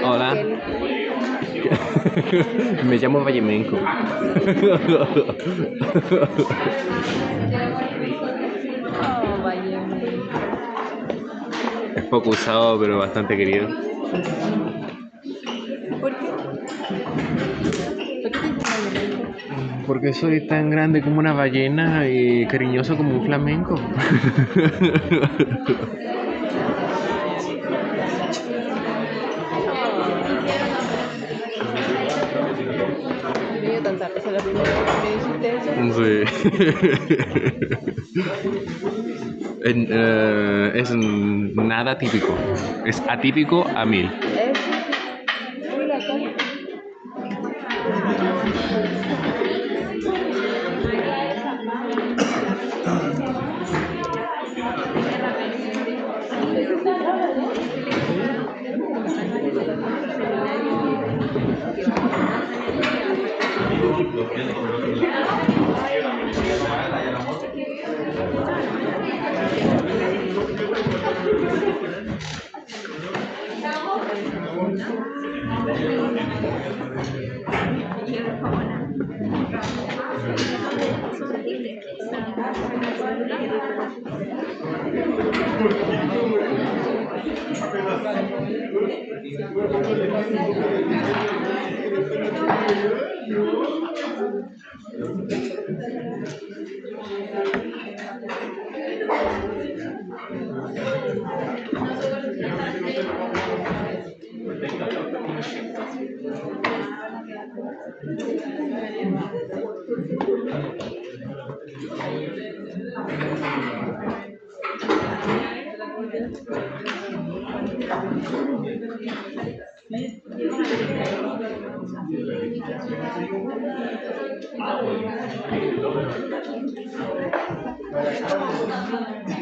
Hola. Me llamo Vallemenco. Oh, Vallemenco. Poco usado, pero bastante querido. ¿Por qué? ¿Por qué te dicen Vallemenco? Porque soy tan grande como una ballena y cariñoso como un flamenco. Me dio tanta risa la primera vez que me dijiste eso. Sí. Es nada típico. Es atípico a 1000. Mira acá.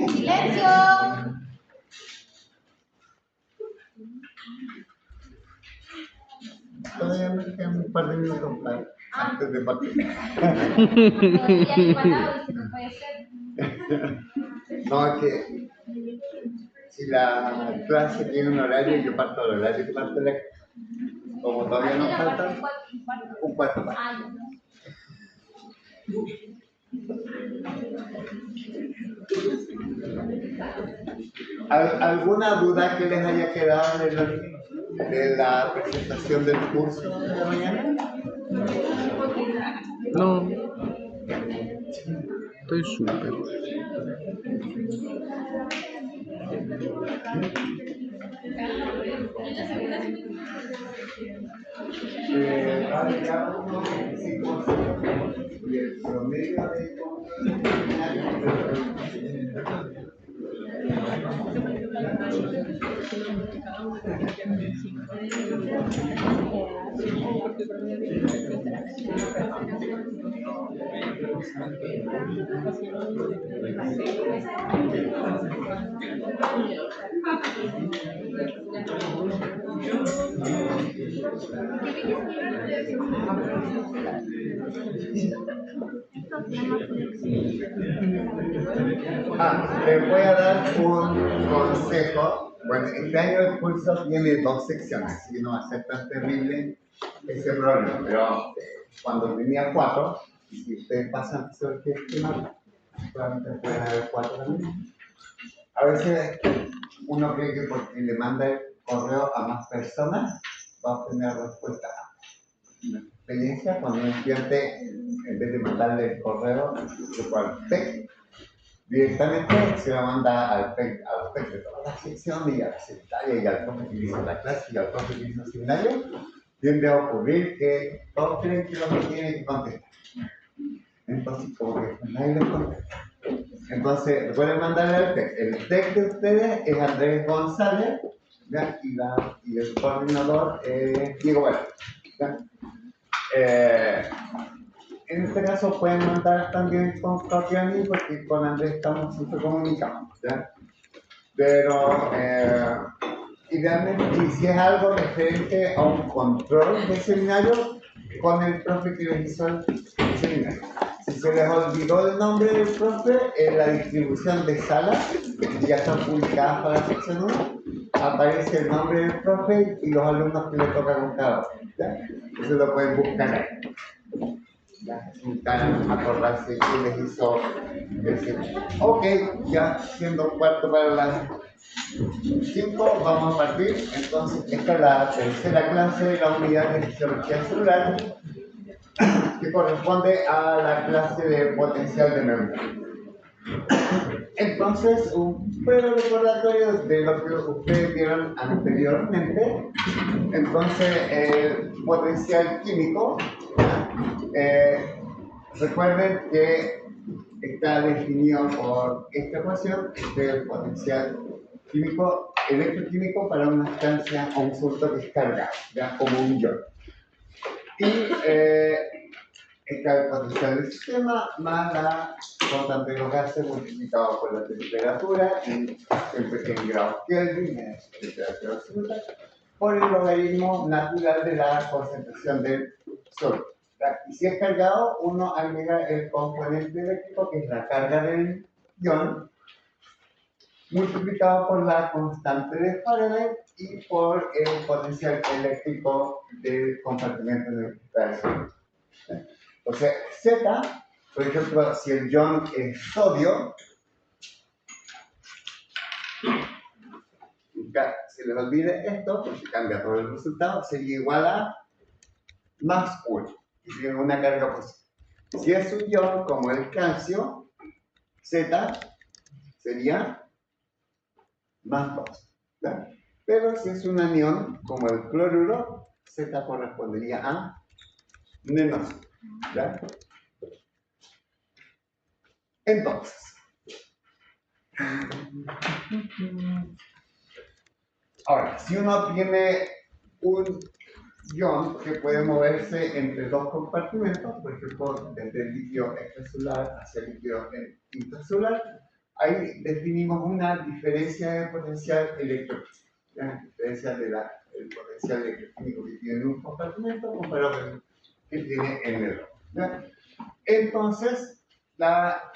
¡Silencio! Todavía me quedan un par de minutos antes de partir. No, es que si la clase tiene un horario, yo parto al horario que parte la clase. Como todavía nos falta un cuarto más. ¿Alguna duda que les haya quedado de la presentación del curso de la mañana? No. Estoy súper. Cada uno 5% y el promedio de les voy a dar un consejo. Bueno, este año el curso tiene 2 secciones, así que no va a ser tan terrible ese problema, pero cuando tenía 4, y si ustedes pasan sobre qué esquema, probablemente pueden haber 4 también. A veces uno cree que porque le manda el correo a más personas va a obtener respuesta. Una experiencia cuando un estudiante, en vez de mandarle el correo, al PEC, directamente se lo manda al PEC de toda la sección y a la secretaria y al profe que hizo la clase y al profe que hizo el seminario. Tiende a ocurrir que todos creen que lo que tienen que contestar. Entonces, como que nadie les contesta. Entonces, recuerden mandarle al TEC. El TEC de ustedes es Andrés González, ¿ya? Y el coordinador es Diego Vélez. En este caso pueden mandar también con Capiani porque con Andrés estamos siempre comunicados. ¿Ya? Pero idealmente, y si es algo referente a un control de seminario, con el profe que les hizo el seminario. Si se les olvidó el nombre del profe, en la distribución de salas, que ya están publicadas para la sección 1, aparece el nombre del profe y los alumnos que le tocan con cada uno. Eso lo pueden buscar ahí. Ya, necesitan acordarse quién les hizo el seminario. Ok, ya siendo cuarto para las 5, vamos a partir. Entonces, esta es la tercera clase de la unidad de fisiología celular, que corresponde a la clase de potencial de memoria. Entonces, un breve recordatorio de lo que ustedes vieron anteriormente. Entonces, el potencial químico, recuerden que está definido por esta ecuación del potencial químico, electroquímico para una sustancia o un sustrato que es cargado, ya como un ion. Y está el potencial del sistema más la constante de los gases multiplicado por la temperatura y siempre en grados Kelvin, es temperatura absoluta, por el logaritmo natural de la concentración del sol. Y si es cargado, uno agrega el componente eléctrico, que es la carga del ion, multiplicado por la constante de Faraday y por el potencial eléctrico del compartimento en el que está el sol. Entonces, Z, por ejemplo, si el ion es sodio, nunca se les olvide esto, porque cambia todo el resultado, sería igual a más 1, que tiene una carga positiva. Si es un ion como el calcio, Z sería más 2. ¿Verdad? Pero si es un anión como el cloruro, Z correspondería a menos 1. ¿Verdad? Entonces, ahora, si uno tiene un ion que puede moverse entre dos compartimentos, por ejemplo, desde el líquido extracelular hacia el líquido intracelular, ahí definimos una diferencia de potencial electroquímico. La diferencia del potencial electroquímico que tiene en un compartimento comparado con el que tiene en el otro. ¿Ya? Entonces, la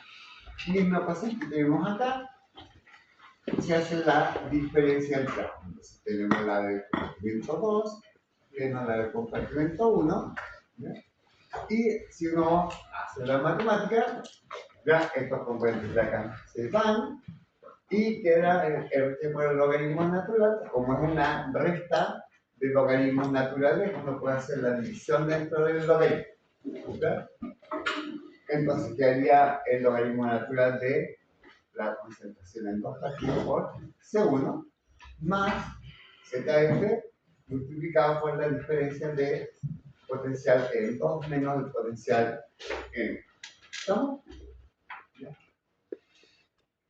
misma ecuación que tenemos acá se hace la diferencia entre ambos. Entonces, tenemos la del compartimento 2, tenemos la del compartimento 1, ¿ya? Y si uno hace la matemática, ya estos componentes de acá se van y queda el logaritmo natural. Como es una resta de logaritmos naturales, uno puede hacer la división dentro del logaritmo, ¿ya? Entonces quedaría el logaritmo natural de la concentración en 2 partido por C1 más ZF multiplicado por la diferencia de potencial en 2 menos el potencial en. ¿Estamos? ¿Ya?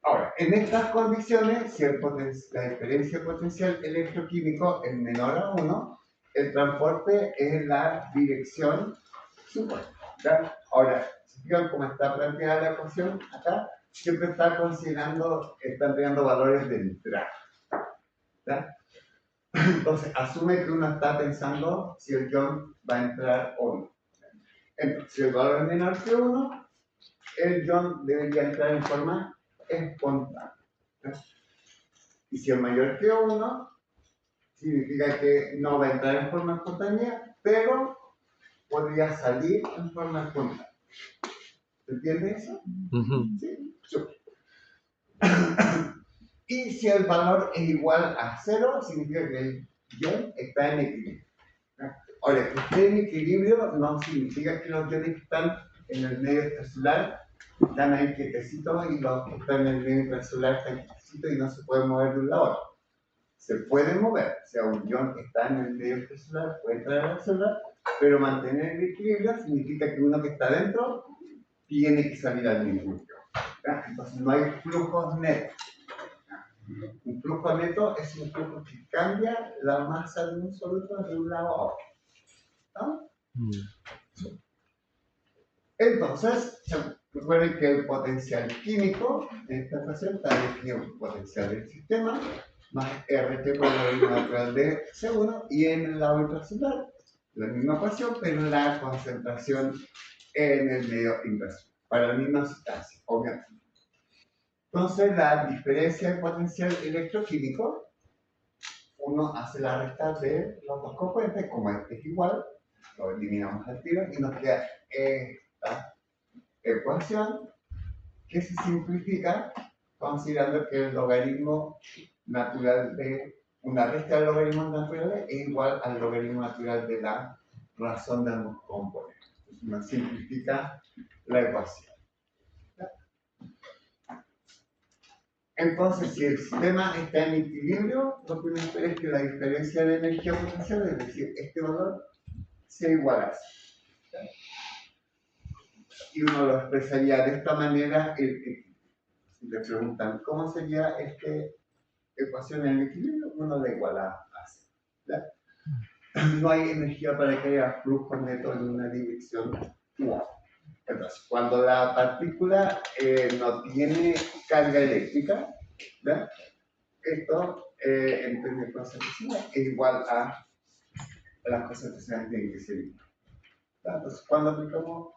Ahora, en estas condiciones, si la diferencia de potencial electroquímico es menor a 1, el transporte es en la dirección supuesta. ¿Ya? Ahora, si fijan cómo está planteada la ecuación acá, siempre está considerando, está entregando valores de entrada. ¿Ya? Entonces, asume que uno está pensando si el ion va a entrar o no. Entonces, si el valor es menor que 1, el ion debería entrar en forma espontánea. Y si es mayor que 1, significa que no va a entrar en forma espontánea, pero podría salir en forma espontánea. ¿Se entiende eso? Sí. Y si el valor es igual a 0, significa que el ion está en equilibrio. Ahora, que esté en equilibrio no significa que los iones que están en el medio extracelular están ahí quietecitos y los que están en el medio intracelular están quietecitos y no se pueden mover de un lado a otro. Se pueden mover, o sea, un ion que está en el medio extracelular puede entrar a la célula, pero mantener el equilibrio significa que uno que está dentro tiene que salir al mismo tiempo. Entonces no hay flujos netos. Un flujo neto es un flujo que cambia la masa de un soluto de un lado a otro. ¿No? Entonces, Recuerden que el potencial químico en esta ecuación está definido como potencial del sistema más RT por la logaritmo natural de C1 y en el lado intracelular la misma ecuación, pero la concentración en el medio inverso, para la misma sustancia, obviamente. Entonces, la diferencia de potencial electroquímico, uno hace la resta de los dos componentes, como este es igual, lo eliminamos al tiro y nos queda esta ecuación que se simplifica considerando que el logaritmo natural de una resta de logaritmos naturales es igual al logaritmo natural de la razón de ambos componentes. Entonces, uno simplifica la ecuación. Entonces, si el sistema está en equilibrio, lo que uno espera es que la diferencia de energía potencial, es decir, este valor, sea igual a cero. Y uno lo expresaría de esta manera. Si le preguntan cómo sería esta ecuación en equilibrio, uno la iguala a cero. No hay energía para que haya flujo neto en una dirección igual. Entonces, cuando la partícula no tiene carga eléctrica, ¿verdad? Esto en términos de concentración es igual a las concentraciones de que se viven. Entonces, cuando aplicamos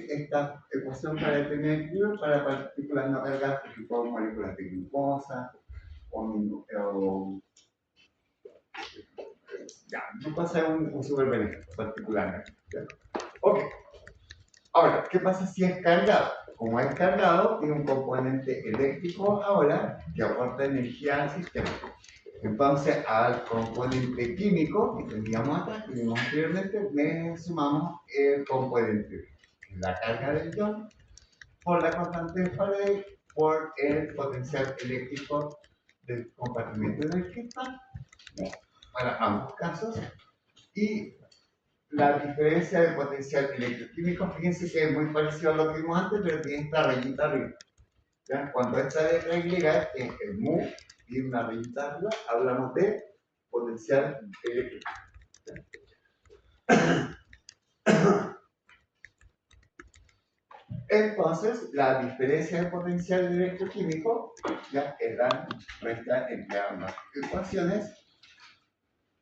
esta ecuación para el término de equilibrio, para partículas no cargadas, por ejemplo, moléculas de glucosa o ya, glucosa es un superbeneficio particularmente. Ok. Ahora, ¿qué pasa si es cargado? Como es cargado, tiene un componente eléctrico ahora que aporta energía al sistema. Entonces, al componente químico que teníamos acá, que vimos anteriormente, le sumamos el componente, la carga del ion, por la constante de Faraday, por el potencial eléctrico del compartimento en el que está, para ambos casos, y la diferencia de potencial electroquímico, fíjense que es muy parecido a lo que vimos antes, pero tiene esta rayita arriba. ¿Ya? Cuando esta letra Y es el mu y una rayita arriba, hablamos de potencial eléctrico. Entonces, la diferencia de potencial electroquímico ya es la resta entre ambas ecuaciones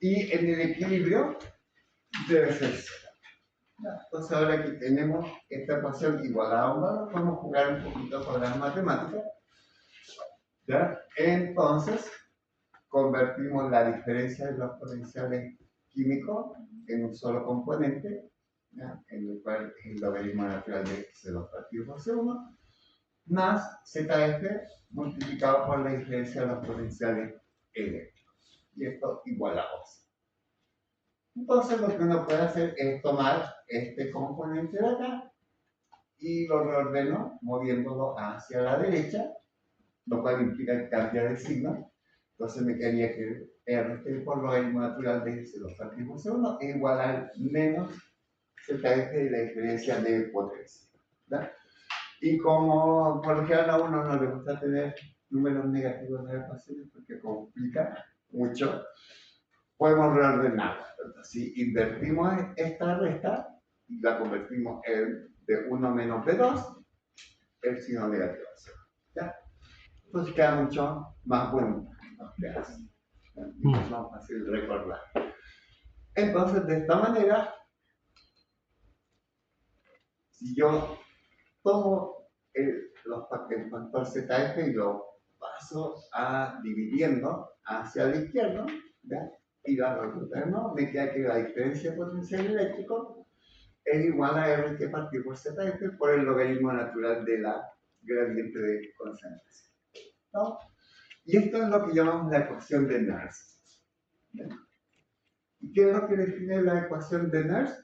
y en el equilibrio debe ser cero. Entonces, ahora que tenemos esta ecuación igualada a un valor, podemos jugar un poquito con las matemáticas. ¿Ya? Entonces, convertimos la diferencia de los potenciales químicos en un solo componente, ¿ya? En el cual es el logaritmo natural de x2 partido por c1, más ZF multiplicado por la diferencia de los potenciales eléctricos. Y esto igual a 2. Entonces, lo que uno puede hacer es tomar este componente de acá y lo reordeno moviéndolo hacia la derecha, lo cual implica cambiar de signo. Entonces me quedaría que RT por logaritmo natural de x2 partido por c1 es igual al menos ZF de la diferencia de potencia. ¿Verdad? Y como por lo general a uno no le gusta tener números negativos en las ecuaciones porque complica mucho, podemos reordenarla. Si invertimos esta resta y la convertimos en de 1 menos B2, el signo negativo es 0. ¿Ya? Entonces queda mucho más bonito. Y es más fácil de recordar. Entonces, de esta manera, si yo tomo el factor ZF y lo paso a dividiendo hacia la izquierda, ¿ya? Y la resulta no, me queda que la diferencia de potencial eléctrico es igual a RT partido por ZF por el logaritmo natural de la gradiente de concentración. ¿No? Y esto es lo que llamamos la ecuación de Nernst. ¿Y qué es lo que define la ecuación de Nernst?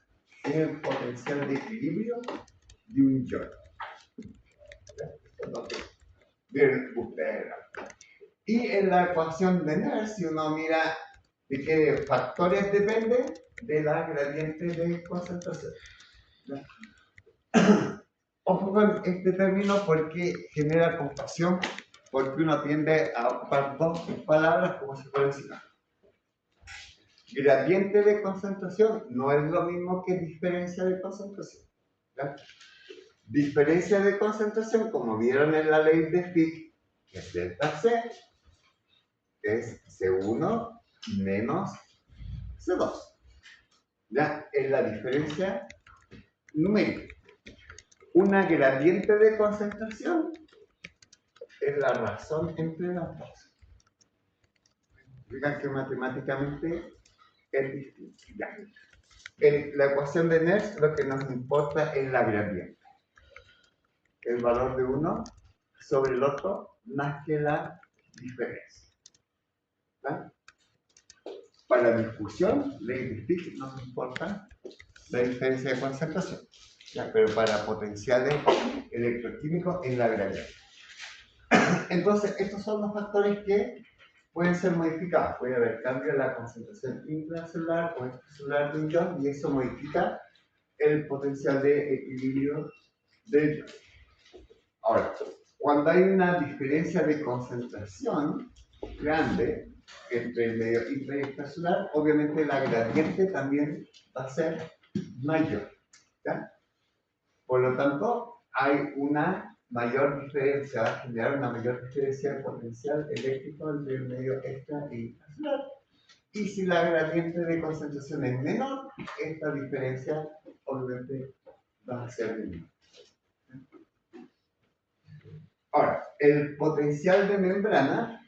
Es el potencial de equilibrio de un ion. Bien, ustedes. Y en la ecuación de Nernst, si uno mira de qué factores depende, de la gradiente de concentración. Ojo con este término porque genera confusión, porque uno tiende a ocupar dos palabras como si fueran sinónimos. Gradiente de concentración no es lo mismo que diferencia de concentración. ¿Ya? Diferencia de concentración, como vieron en la ley de Fick, que es delta C, es C1 menos C2. Ya es la diferencia numérica. Una gradiente de concentración es la razón entre las dos. Digan que matemáticamente es distinto. Ya. En la ecuación de Nernst lo que nos importa es la gradiente. El valor de uno sobre el otro más que la diferencia. ¿Tá? Para la discusión, ley de Fick nos importa la diferencia de concentración. ¿Ya? Pero para potenciales electroquímicos es la gradiente. Entonces, estos son los factores que pueden ser modificados. Puede haber cambio en la concentración intracelular o extracelular de un ion y eso modifica el potencial de equilibrio del ion. Ahora, cuando hay una diferencia de concentración grande entre el medio intra y extracelular, obviamente la gradiente también va a ser mayor. ¿Ya? Por lo tanto, hay una mayor diferencia, va a generar una mayor diferencia de potencial eléctrico entre el medio extra y intracelular. Y si la gradiente de concentración es menor, esta diferencia obviamente va a ser menor. Ahora, el potencial de membrana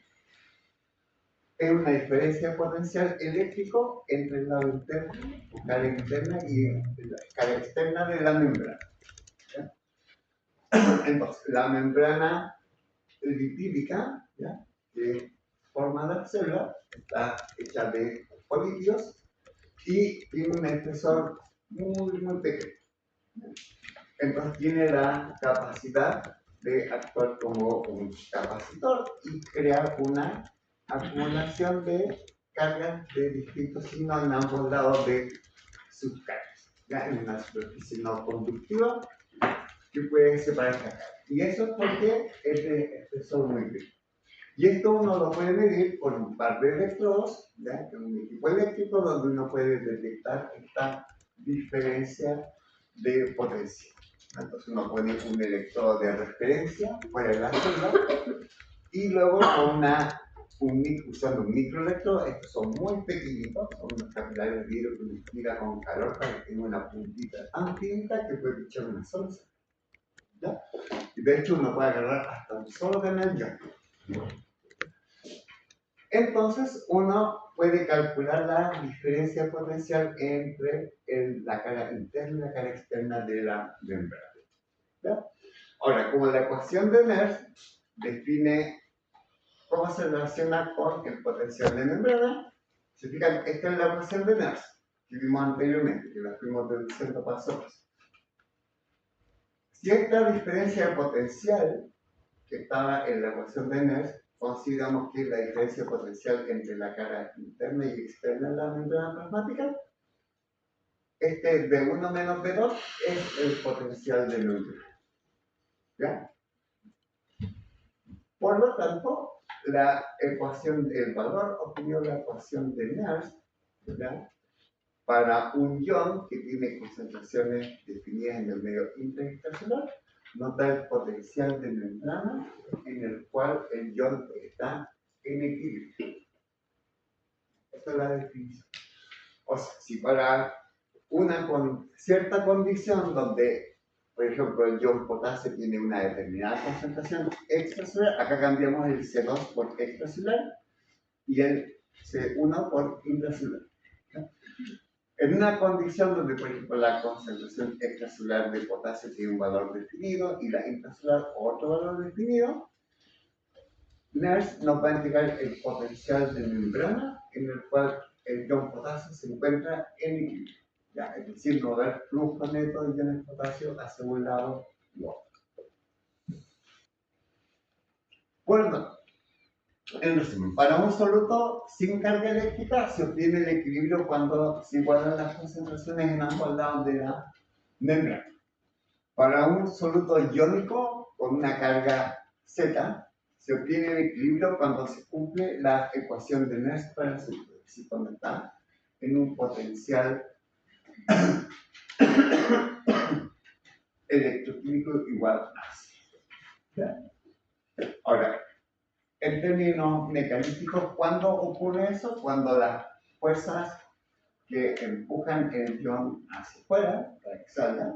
es una diferencia de potencial eléctrico entre el lado interno, o cara interna, y la cara externa de la membrana. ¿Ya? Entonces, la membrana lipídica, ¿ya?, que forma la célula, está hecha de polímeros y tiene un espesor muy, muy pequeño. Entonces, tiene la capacidad de actuar como un capacitor y crear una acumulación de cargas de distintos signos en ambos lados de sus cargas, ¿ya? En una superficie no conductiva que puede separar esta carga. Y eso es porque es de espesor muy pequeño. Y esto uno lo puede medir con un par de electrodos, ¿ya?, que es un equipo eléctrico donde uno puede detectar esta diferencia de potencia. Entonces uno pone un electrodo de referencia fuera de la célula y luego con usando un microelectrodo, estos son muy pequeñitos, son unos capilares de vidrio que uno tira con calor para que tenga una puntita tan finita que puede echar una sola célula. ¿Ya? Y de hecho uno puede agarrar hasta un solo canal ya. Entonces uno puede calcular la diferencia potencial entre la cara interna y la cara externa de la membrana. ¿Ya? Ahora, como la ecuación de Nernst define cómo se relaciona con el potencial de membrana, se fijan, esta es la ecuación de Nernst que vimos anteriormente, que la fuimos deduciendo paso a paso. Si esta diferencia de potencial que estaba en la ecuación de Nernst, consideramos que la diferencia de potencial entre la cara interna y externa de la membrana plasmática, este B1 menos B2 es el potencial de membrana. ¿Ya? Por lo tanto, la ecuación del valor obtenido la ecuación de Nernst, ¿ya?, para un ion que tiene concentraciones definidas en el medio intra y extracelular, nos da el potencial de membrana en el cual el ion está en equilibrio. Esta es la definición. O sea, si para una cierta condición donde, por ejemplo, el ion potasio tiene una determinada concentración extracelular, acá cambiamos el C2 por extracelular y el C1 por intracelular. ¿Sí? En una condición donde, por ejemplo, la concentración extracelular de potasio tiene un valor definido y la intracelular otro valor definido, Nernst nos va a indicar el potencial de membrana en el cual el ion potasio se encuentra en equilibrio. ¿Ya? Es decir, no va a haber flujo neto de iones potasio hacia un lado u otro. Bueno, en resumen, para un soluto sin carga eléctrica se obtiene el equilibrio cuando se igualan las concentraciones en ambos lados de la membrana. Para un soluto iónico con una carga Z, se obtiene el equilibrio cuando se cumple la ecuación de Nernst para el soluto, es decir, cuando está en un potencial electroquímico igual ácido. ¿Ya? Ahora, en términos mecanísticos, ¿cuándo ocurre eso? Cuando las fuerzas que empujan el ion hacia afuera, para que salga,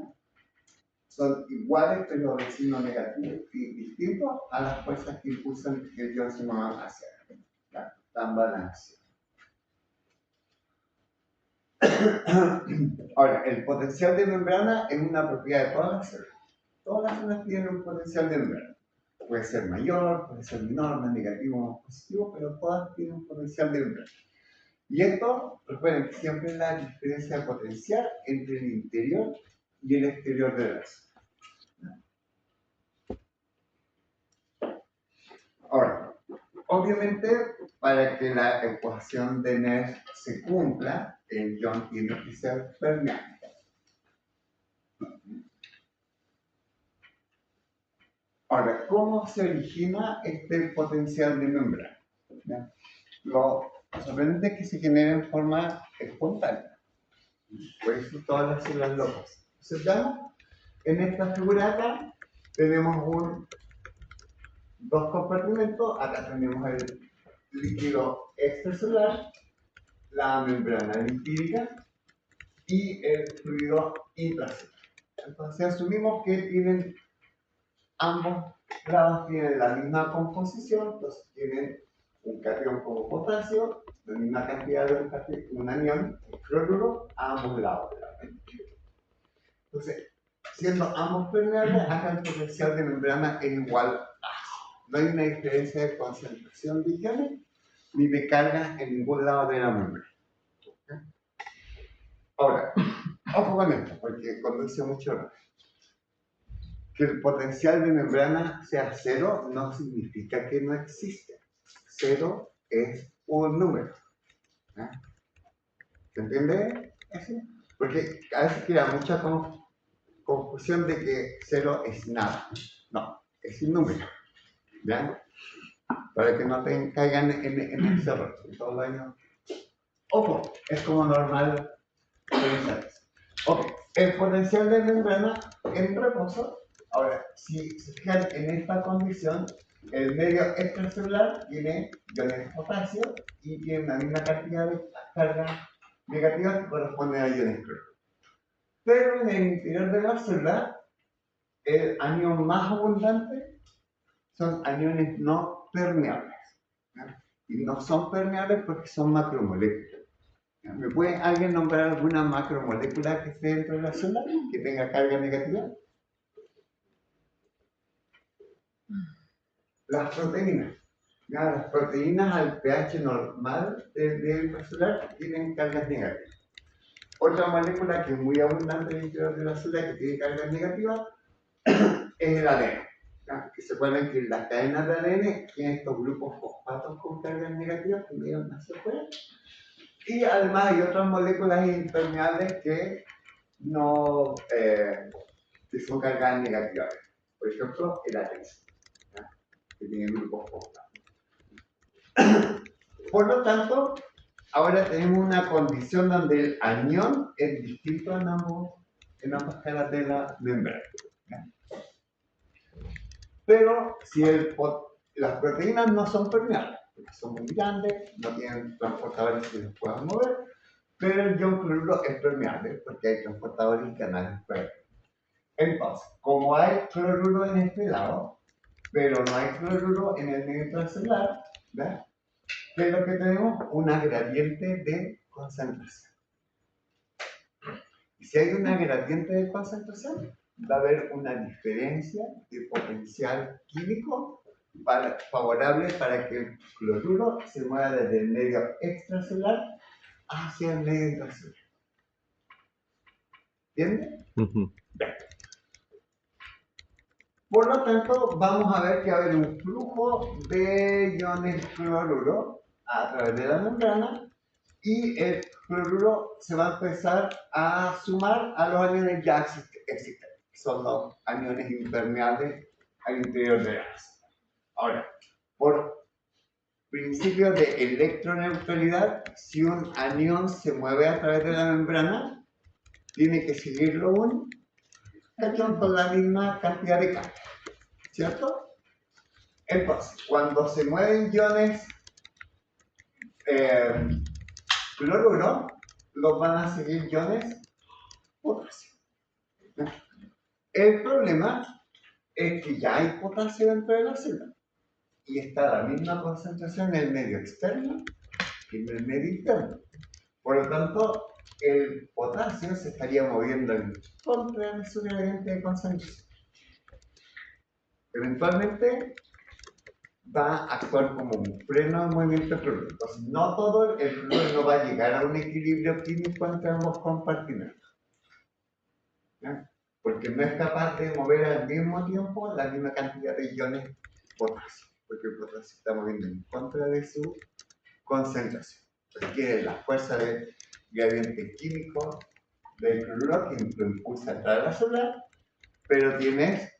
son iguales pero de signo negativo y distintos a las fuerzas que impulsan que el ion se mueva hacia arriba. Están balanceados. Ahora, el potencial de membrana es una propiedad de todas las células. Todas las células tienen un potencial de membrana. Puede ser mayor, puede ser menor, más negativo, más positivo, pero todas tienen un potencial de membrana. Y esto, recuerden que siempre es la diferencia de potencial entre el interior y el exterior de la célula. Ahora, obviamente, para que la ecuación de Nash se cumpla, el ion tiene que ser permeable. Ahora, ¿cómo se origina este potencial de membrana? Lo sorprendente es que se genera en forma espontánea. Por eso todas las células locas. Observamos, en esta figura acá tenemos dos compartimentos. Acá tenemos el líquido extracelular, la membrana lipídica y el fluido intracelular. Entonces asumimos que tienen ambos lados tienen la misma composición, entonces tienen un catión como potasio, la misma cantidad de un anión, cloruro, a ambos lados de la membrana. Entonces, siendo ambos permeables, acá el potencial de membrana es igual a. No hay una diferencia de concentración de iones ni de carga en ningún lado de la membrana. Ahora, ojo con esto, porque conduce mucho error. Que el potencial de membrana sea cero no significa que no existe. Cero es un número. ¿Se entiende eso? Porque a veces queda mucha confusión de que cero es nada. No, es un número. ¿Ya? Para que no te caigan en ese error. Todos los años. Ojo, es como normal revisar eso. Ok, el potencial de membrana en reposo. Ahora, si se fijan en esta condición, el medio extracelular tiene iones de potasio y tiene la misma cantidad de carga negativa que corresponde a iones cloruro. Pero en el interior de la célula, el anión más abundante son aniones no permeables. ¿Ya? Y no son permeables porque son macromoléculas. ¿Ya? ¿Me puede alguien nombrar alguna macromolécula que esté dentro de la célula que tenga carga negativa? Las proteínas. ¿Ya? Las proteínas al pH normal del celular tienen cargas negativas. Otra molécula que es muy abundante en el interior de la célula que tiene cargas negativas es el ADN. ¿Ya? Que se acuerdan que las cadenas de ADN tienen estos grupos fosfatos con cargas negativas que miran hacia afuera. Y además hay otras moléculas impermeables que no que son cargas negativas. Por ejemplo, el ATP, que tiene grupos fosfatos. Por lo tanto, ahora tenemos una condición donde el anión es distinto en ambas caras de la membrana. ¿Ya? Pero si las proteínas no son permeables, porque son muy grandes, no tienen transportadores que los puedan mover, pero el ion cloruro es permeable porque hay transportadores y canales permeables. Entonces, como hay cloruro en este lado, pero no hay cloruro en el medio intracelular, ¿verdad? ¿Qué es lo que tenemos? Una gradiente de concentración. Y si hay una gradiente de concentración, va a haber una diferencia de potencial químico favorable para que el cloruro se mueva desde el medio extracelular hacia el medio intracelular. ¿Entienden? Por lo tanto, vamos a ver que va a haber un flujo de iones cloruro a través de la membrana y el cloruro se va a empezar a sumar a los aniones ya existentes, que son los aniones impermeables al interior de la célula. Ahora, por principio de electroneutralidad, si un anión se mueve a través de la membrana, tiene que seguirlo un catión con la misma cantidad de carga, ¿cierto? Entonces, cuando se mueven iones cloruro, los van a seguir iones potasio. El problema es que ya hay potasio dentro de la célula y está la misma concentración en el medio externo que en el medio interno. Por lo tanto, el potasio se estaría moviendo en contra de su gradiente de concentración. Eventualmente va a actuar como un freno de movimiento del cloruro. Entonces, no todo el cloruro no va a llegar a un equilibrio químico entre ambos compartimentos, ¿ya? Porque no es capaz de mover al mismo tiempo la misma cantidad de iones potasio, porque el potasio se está moviendo en contra de su concentración. Requiere la fuerza del gradiente químico del cloruro que lo impulsa a entrar a la célula, pero tienes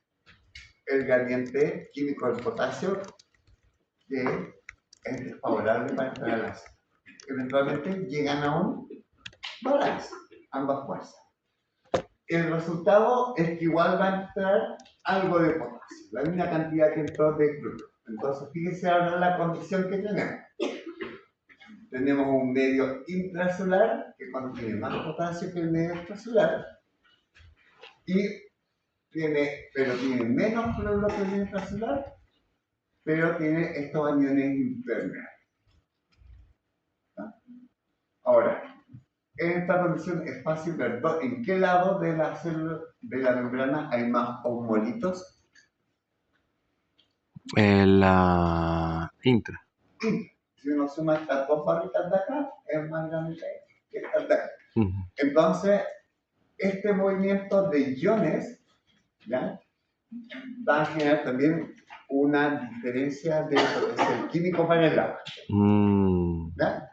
el gradiente químico del potasio que es desfavorable para entrar a la célula. Eventualmente llegan a un balance, ambas fuerzas. El resultado es que igual va a entrar algo de potasio, la misma cantidad que entró de cloruro. Entonces, fíjense ahora la condición que tenemos. Tenemos un medio intracelular que contiene más potasio que el medio extracelular pero tiene menos cloruro que el medio intracelular, pero tiene estos aniones impermeables. ¿Ah? Ahora, en esta condición es fácil ver en qué lado de la célula de la membrana hay más osmolitos. La intra. Si uno suma estas dos barritas de acá, es más grande que estas de acá. Ujú. Entonces, este movimiento de iones, ¿ya?, va a generar también una diferencia de potencial químico para el agua, ¿ya?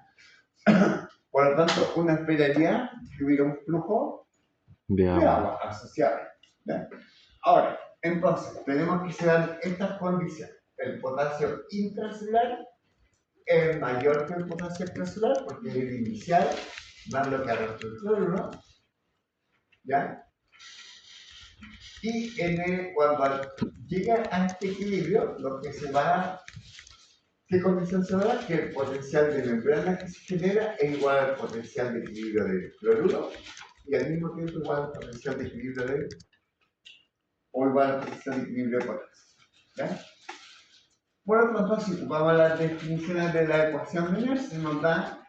Por lo tanto, uno esperaría que hubiera un flujo de de agua. agua asociado, ¿ya? Ahora, entonces, tenemos que se dan estas condiciones. El potasio intracelular es mayor que el potasio extracelular porque es el inicial más lo que arrastra el cloruro, ¿ya? Y cuando llega a este equilibrio, lo que se va, ¿qué condición se da? Que el potencial de membrana que se genera es igual al potencial de equilibrio del cloruro y al mismo tiempo igual al potencial de equilibrio o igual al potencial de equilibrio de potasio, ¿ya? Por lo tanto, si ocupamos las definiciones de la ecuación de Nernst, se nos da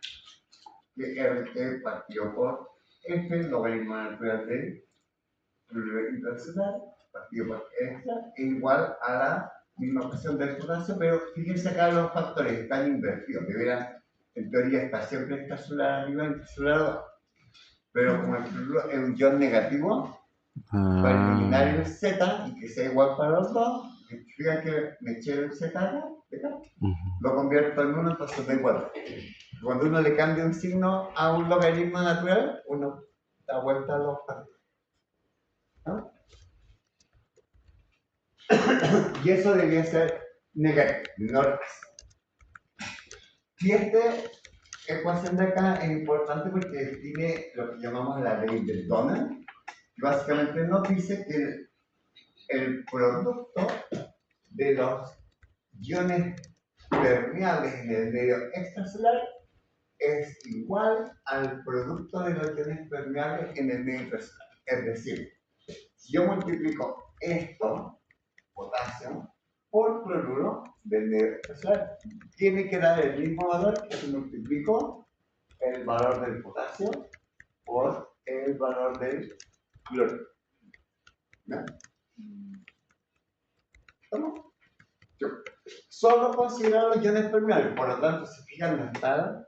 que RT partido por F, logaritmo natural de cloruro intracelular, partido por extra, es igual a la misma ecuación del potasio, pero fíjense acá los factores están invertidos. Deberían, en teoría, estar siempre extracelular arriba y intracelular abajo. Pero como el cloruro es un ion negativo, para eliminar el Z y que sea igual para los dos, significa que me eché el Z acá, lo convierto en uno, entonces da igual. Cuando uno le cambia un signo a un logaritmo natural, uno da vuelta a los factores, ¿no? Y eso debería ser negativo, no real. Y esta ecuación de acá es importante porque define lo que llamamos la ley de Donald, que básicamente nos dice que el producto de los iones permeables en el medio extracelular es igual al producto de los iones permeables en el medio intracelular. Es decir, si yo multiplico esto, potasio, por cloruro del medio extracelular, tiene que dar el mismo valor que si multiplico el valor del potasio por el valor del cloruro. ¿No? ¿Cómo? Solo considero los iones permeables, por lo tanto, si fijan, no están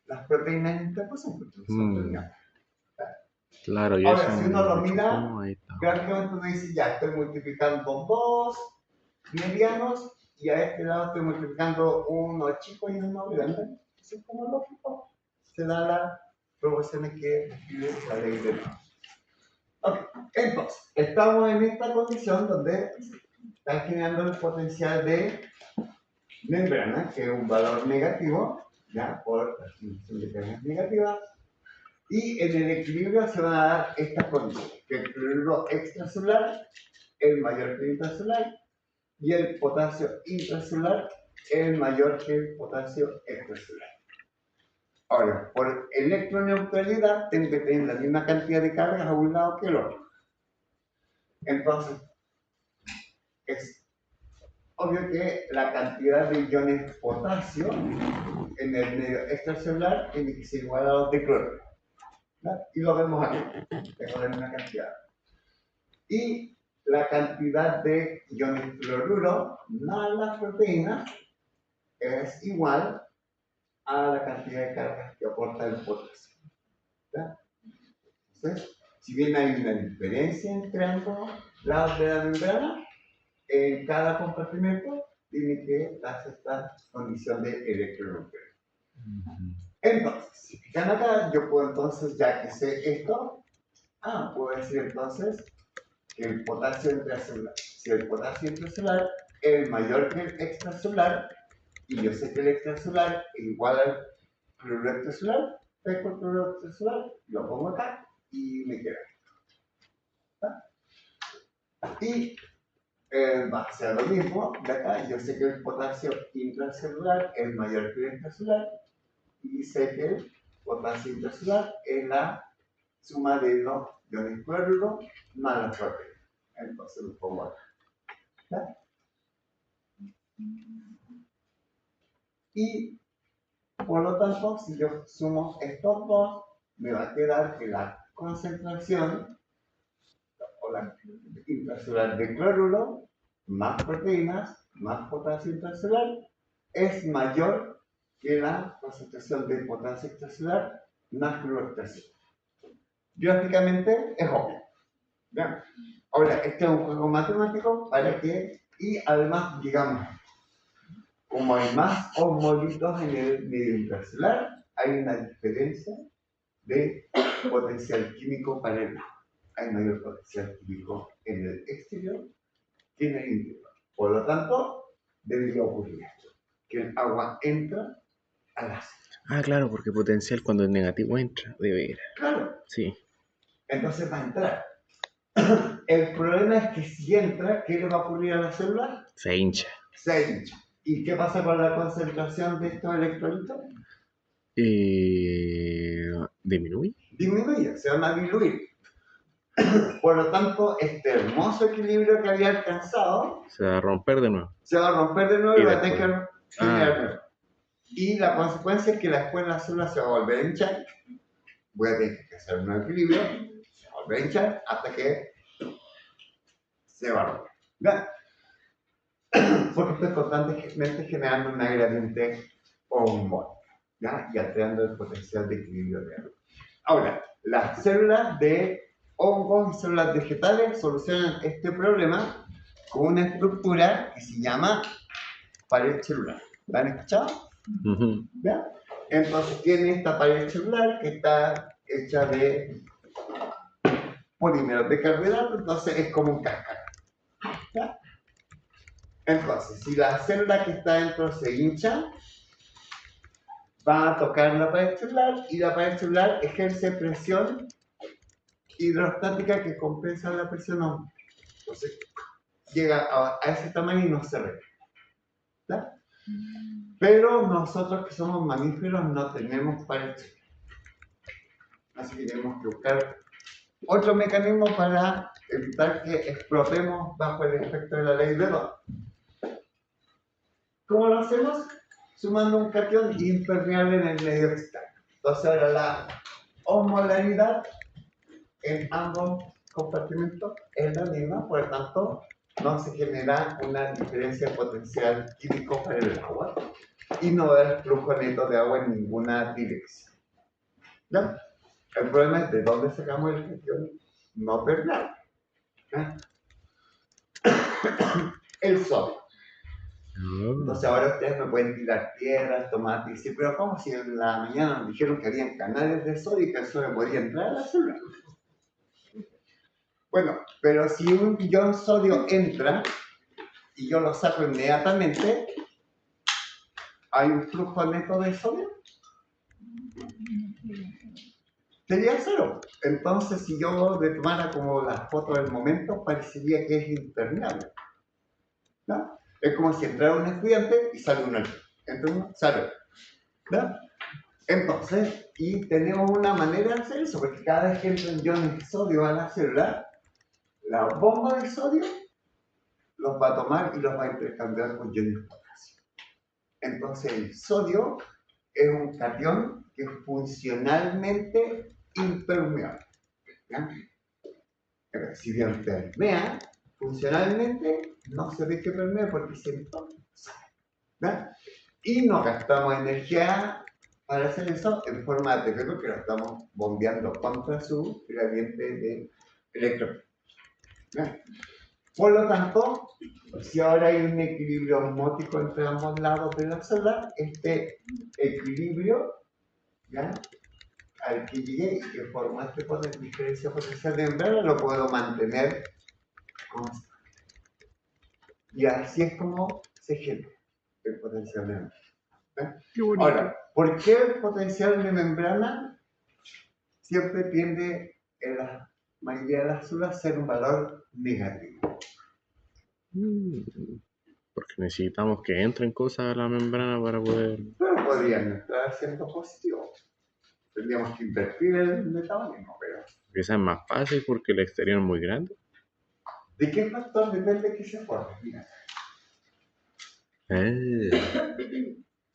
las proteínas en esta ecuación, porque son permeables. Claro, y ahora, eso si uno lo mucho mira, como ahí está. gráficamente uno dice, ya, estoy multiplicando dos medianos y a este lado estoy multiplicando uno chico y uno grande. Eso es como lógico. Se da las proporciones que describe la ley de Nernst. Ok, entonces, estamos en esta condición donde están generando el potencial de membrana, que es un valor negativo, ya, por la definición de cargas negativas, Y en el equilibrio se van a dar estas condiciones, que el cloruro extracelular es mayor que el intracelular y el potasio intracelular es mayor que el potasio extracelular. Ahora, por electroneutralidad tengo que tener la misma cantidad de cargas a un lado que el otro. Entonces, es obvio que la cantidad de iones potasio en el medio extracelular tiene que ser igual a los de cloruro. ¿Verdad? Y lo vemos aquí, tengo la misma cantidad. Y la cantidad de iones cloruro más las proteínas es igual a la cantidad de cargas que aporta el potasio. ¿Verdad? Entonces, si bien hay una diferencia entre ambos lados de la membrana, en cada compartimento tiene que darse esta condición de electroneutralidad. Entonces, si fijan acá, yo puedo entonces, ya que sé esto, puedo decir entonces que el potasio intracelular, si el potasio intracelular es mayor que el extracelular, y yo sé que el extracelular es igual al cloruro extracelular, pesco el cloruro extracelular, lo pongo acá y me queda esto. Y va a ser lo mismo de acá, yo sé que el potasio intracelular es mayor que el extracelular, y sé que el potasio intracelular es la suma de los iones cloruro más las proteínas. Entonces lo pongo acá. ¿Ya? Y por lo tanto, si yo sumo estos dos, me va a quedar que la concentración o la intracelular de cloruro más proteínas más potasio intracelular es mayor que la concentración de potasio extracelular más cloruro extracelular. Biológicamente es obvio. ¿Ya? Ahora, este es un juego matemático para que, y además, digamos, como hay más osmolitos en el medio intracelular, hay una diferencia de potencial químico para el agua. Hay mayor potencial químico en el exterior que en el interior. Por lo tanto, debería ocurrir esto, que el agua entra al ácido. Claro, porque potencial cuando es negativo entra, de veras. Claro. Sí. Entonces va a entrar. El problema es que si entra, ¿qué le va a ocurrir a la célula? Se hincha. Se hincha. ¿Y qué pasa con la concentración de estos electrolitos? ¿Disminuye? Disminuye, se van a diluir. Por lo tanto, este hermoso equilibrio que había alcanzado Se va a romper de nuevo. se va a romper de nuevo y va a tener después. que generar de nuevo. Y la consecuencia es que después la célula se va a volver a hinchar. Voy a tener que hacer un nuevo equilibrio, se va a volver a hinchar hasta que se va a romper. ¿Verdad? Porque estoy constantemente generando una gradiente hormónica, ¿ya? Y alterando el potencial de equilibrio de agua. Ahora, las células de hongos y células vegetales solucionan este problema con una estructura que se llama pared celular. ¿La han escuchado? ¿Ya? Entonces tiene esta pared celular que está hecha de polímeros de carbohidratos, entonces es como un cascarón. ¿Ya? Entonces, si la célula que está dentro se hincha, va a tocar la pared celular y la pared celular ejerce presión hidrostática que compensa la presión ósmica. Entonces, llega a ese tamaño y no se repite. ¿Ya? Pero nosotros que somos mamíferos no tenemos pared celular. Así que tenemos que buscar otro mecanismo para evitar que explotemos bajo el efecto de la ley de Bohr. ¿Cómo lo hacemos? Sumando un catión impermeable en el medio externo. Entonces ahora la osmolaridad en ambos compartimentos es la misma, por lo tanto no se genera una diferencia de potencial químico para el agua y no va a haber flujo neto de agua en ninguna dirección. ¿Ya? El problema es de dónde sacamos el catión no permeable. ¿Ya? El sodio. Entonces ahora ustedes me pueden tirar piedras, tomates y decir, pero ¿cómo si en la mañana nos dijeron que habían canales de sodio y que el sodio podía entrar a la célula? Bueno, pero si un ion sodio entra y yo lo saco inmediatamente, ¿hay un flujo neto de sodio? sería cero. Entonces, si yo le tomara como la foto del momento, parecería que es impermeable, ¿no? Es como si entrara un estudiante y sale un alumno. Entra uno, sale, ¿no? Entonces, y tenemos una manera de hacer eso, porque cada vez que entran iones de sodio a la célula, la bomba de sodio los va a tomar y los va a intercambiar con iones de potasio. Entonces, el sodio es un catión que es funcionalmente impermeable, ¿ya? Pero si bien permea, funcionalmente no se ve que permea porque se entorna, ¿ya? Y no gastamos energía para hacer eso en forma de ATP porque lo estamos bombeando contra su gradiente de electrón. Por lo tanto, si ahora hay un equilibrio osmótico entre ambos lados de la célula, este equilibrio, ¿ya?, al que llegué y que formó esta diferencia potencial de membrana, lo puedo mantener constante. Y así es como se genera el potencial de membrana. Ahora, ¿por qué el potencial de membrana siempre tiende en la mayoría de las células a ser un valor negativo? Porque necesitamos que entren cosas a la membrana para poder... Pero podrían entrar siendo positivos. Tendríamos que invertir el metabolismo, pero Quizás es más fácil porque el exterior es muy grande. ¿de qué factor depende que se forme? Mira,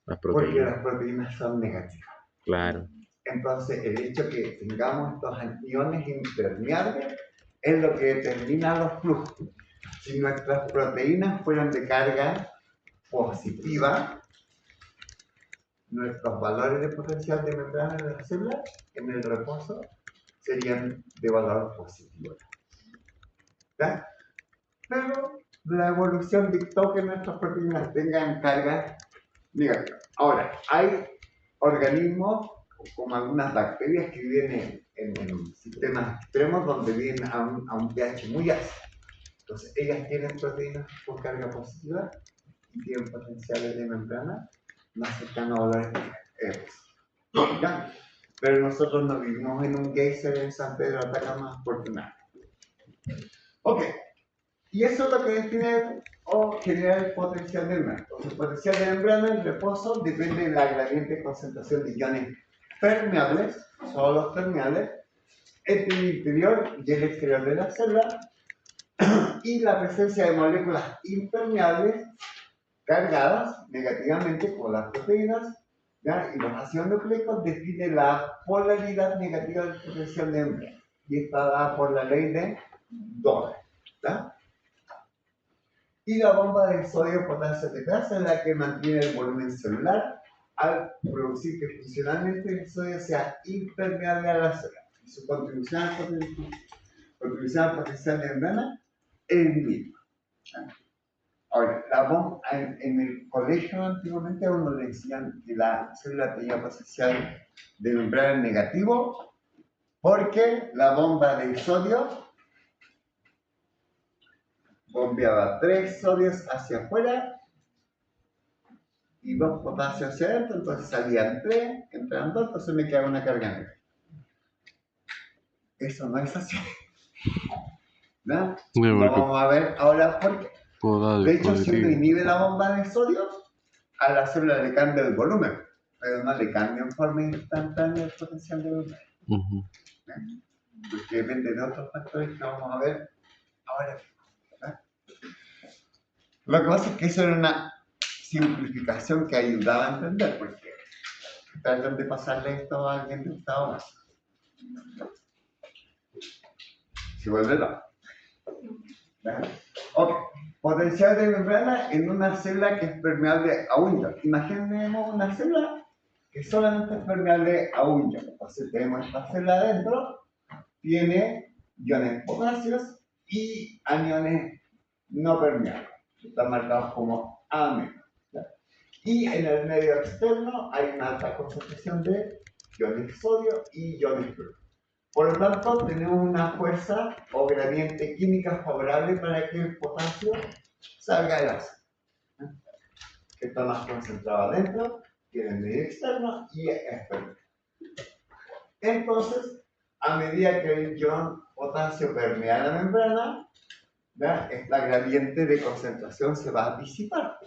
Las porque proteínas, las proteínas son negativas. claro. Entonces, el hecho que tengamos estos aniones impermeables es lo que determina los flujos. Si nuestras proteínas fueran de carga positiva, nuestros valores de potencial de membrana de la célula en el reposo serían de valor positivo, ¿ya? Pero la evolución dictó que nuestras proteínas tengan carga negativa. Ahora, hay organismos como algunas bacterias que viven en sistemas extremos donde viven a un pH muy ácido. Entonces, ellas tienen proteínas con carga positiva y tienen potenciales de membrana más cercanos a valores positivos, ¿ya? Pero nosotros no vivimos en un geyser en San Pedro de Atacama, afortunadamente. Ok, y eso es lo que define o genera el potencial de membrana. Entonces, el potencial de membrana en reposo depende de la gradiente concentración de iones permeables, solo los permeables, entre el interior y el exterior de la célula, y la presencia de moléculas impermeables cargadas negativamente como las proteínas, ¿ya?, y los ácidos nucleicos define la polaridad negativa del potencial de membrana. Y está dada por la ley de Doble, ¿ya? Y la bomba de sodio potasio tetrasa es la que mantiene el volumen celular al producir que funcionalmente el sodio sea impermeable a la célula. Y su contribución al potencial de membrana es el mismo. Ahora, la bomba, en el colegio antiguamente a uno le decían que la célula tenía potencial de membrana negativo porque la bomba de sodio bombeaba 3 sodios hacia afuera y 2 potasios hacia adentro, entonces salían 3, entraban 2, entonces me quedaba una carga negativa. Eso no es así, ¿no? Lo vamos a ver ahora por qué. De hecho, si uno inhibe la bomba de sodio, a la célula le cambia el volumen, pero no le cambia en forma instantánea el potencial de volumen. Porque depende de otros factores que vamos a ver ahora. ¿No? Lo que pasa es que eso era una simplificación que ayudaba a entender, porque tratan de pasarle esto a alguien de octavo más. Se vuelve loco. Ok. Potencial de membrana en una célula que es permeable a un ion. Imaginemos una célula que solamente es permeable a un ion. Entonces tenemos esta célula adentro, tiene iones potasios y aniones no permeables. Están marcados como A-. Y en el medio externo hay una alta concentración de iones de sodio y iones de cloro. Por lo tanto, tenemos una fuerza o gradiente química favorable para que el potasio salga del ácido, que está más concentrado adentro, tiene el medio externo y externo. Entonces, a medida que el ion potasio permea la membrana, ¿verdad? Esta gradiente de concentración se va a disipar.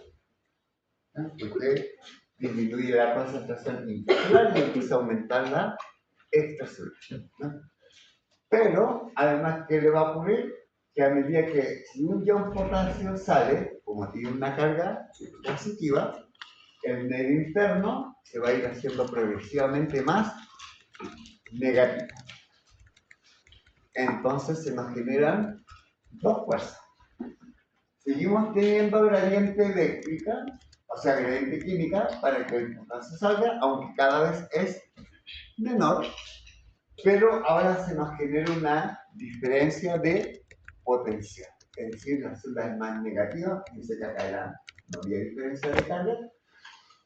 Porque disminuye la concentración intracelular y empieza a aumentar la extracelular. ¿No? Pero, además, ¿qué le va a ocurrir? Que a medida que si un ion potasio sale, como tiene una carga positiva, el medio interno se va a ir haciendo progresivamente más negativo. Entonces se nos generan dos fuerzas. Seguimos teniendo gradiente eléctrica, o sea, gradiente química, para que el potasio salga, aunque cada vez es menor, pero ahora se nos genera una diferencia de potencial. Es decir, la célula es más negativa, dice que acá no había diferencia de carga,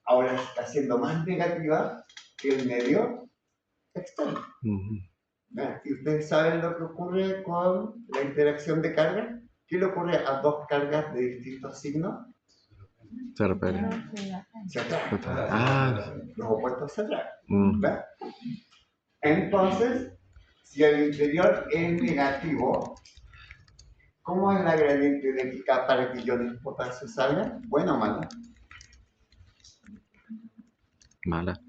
ahora está siendo más negativa que el medio externo. Y ustedes saben lo que ocurre con la interacción de carga. ¿Qué le ocurre a dos cargas de distintos signos? Se repele. Se atraen. Ah. Los opuestos se atraen. ¿Verdad? Entonces, si el interior es negativo, ¿cómo es la gradiente eléctrica para que iones potasio salgan? ¿Buena o mala? Mala.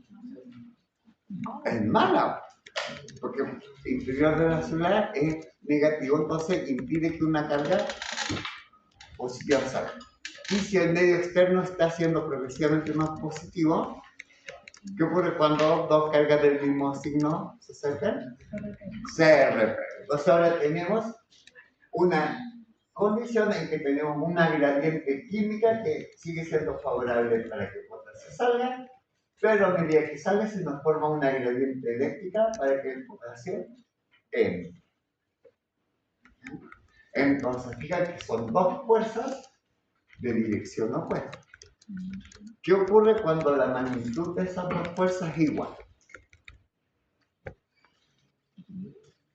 Es mala, porque el interior de la célula es negativo, entonces impide que una carga positiva salga. Y si el medio externo está siendo progresivamente más positivo, ¿qué ocurre cuando dos cargas del mismo signo se acercan? Se repelen. Entonces ahora tenemos una condición en que tenemos una gradiente química que sigue siendo favorable para que el potasio salga, pero a medida que sale se nos forma una gradiente eléctrica para que el potasio entre. Entonces, fíjate que son dos fuerzas de dirección opuesta. ¿Qué ocurre cuando la magnitud de esas dos fuerzas es igual?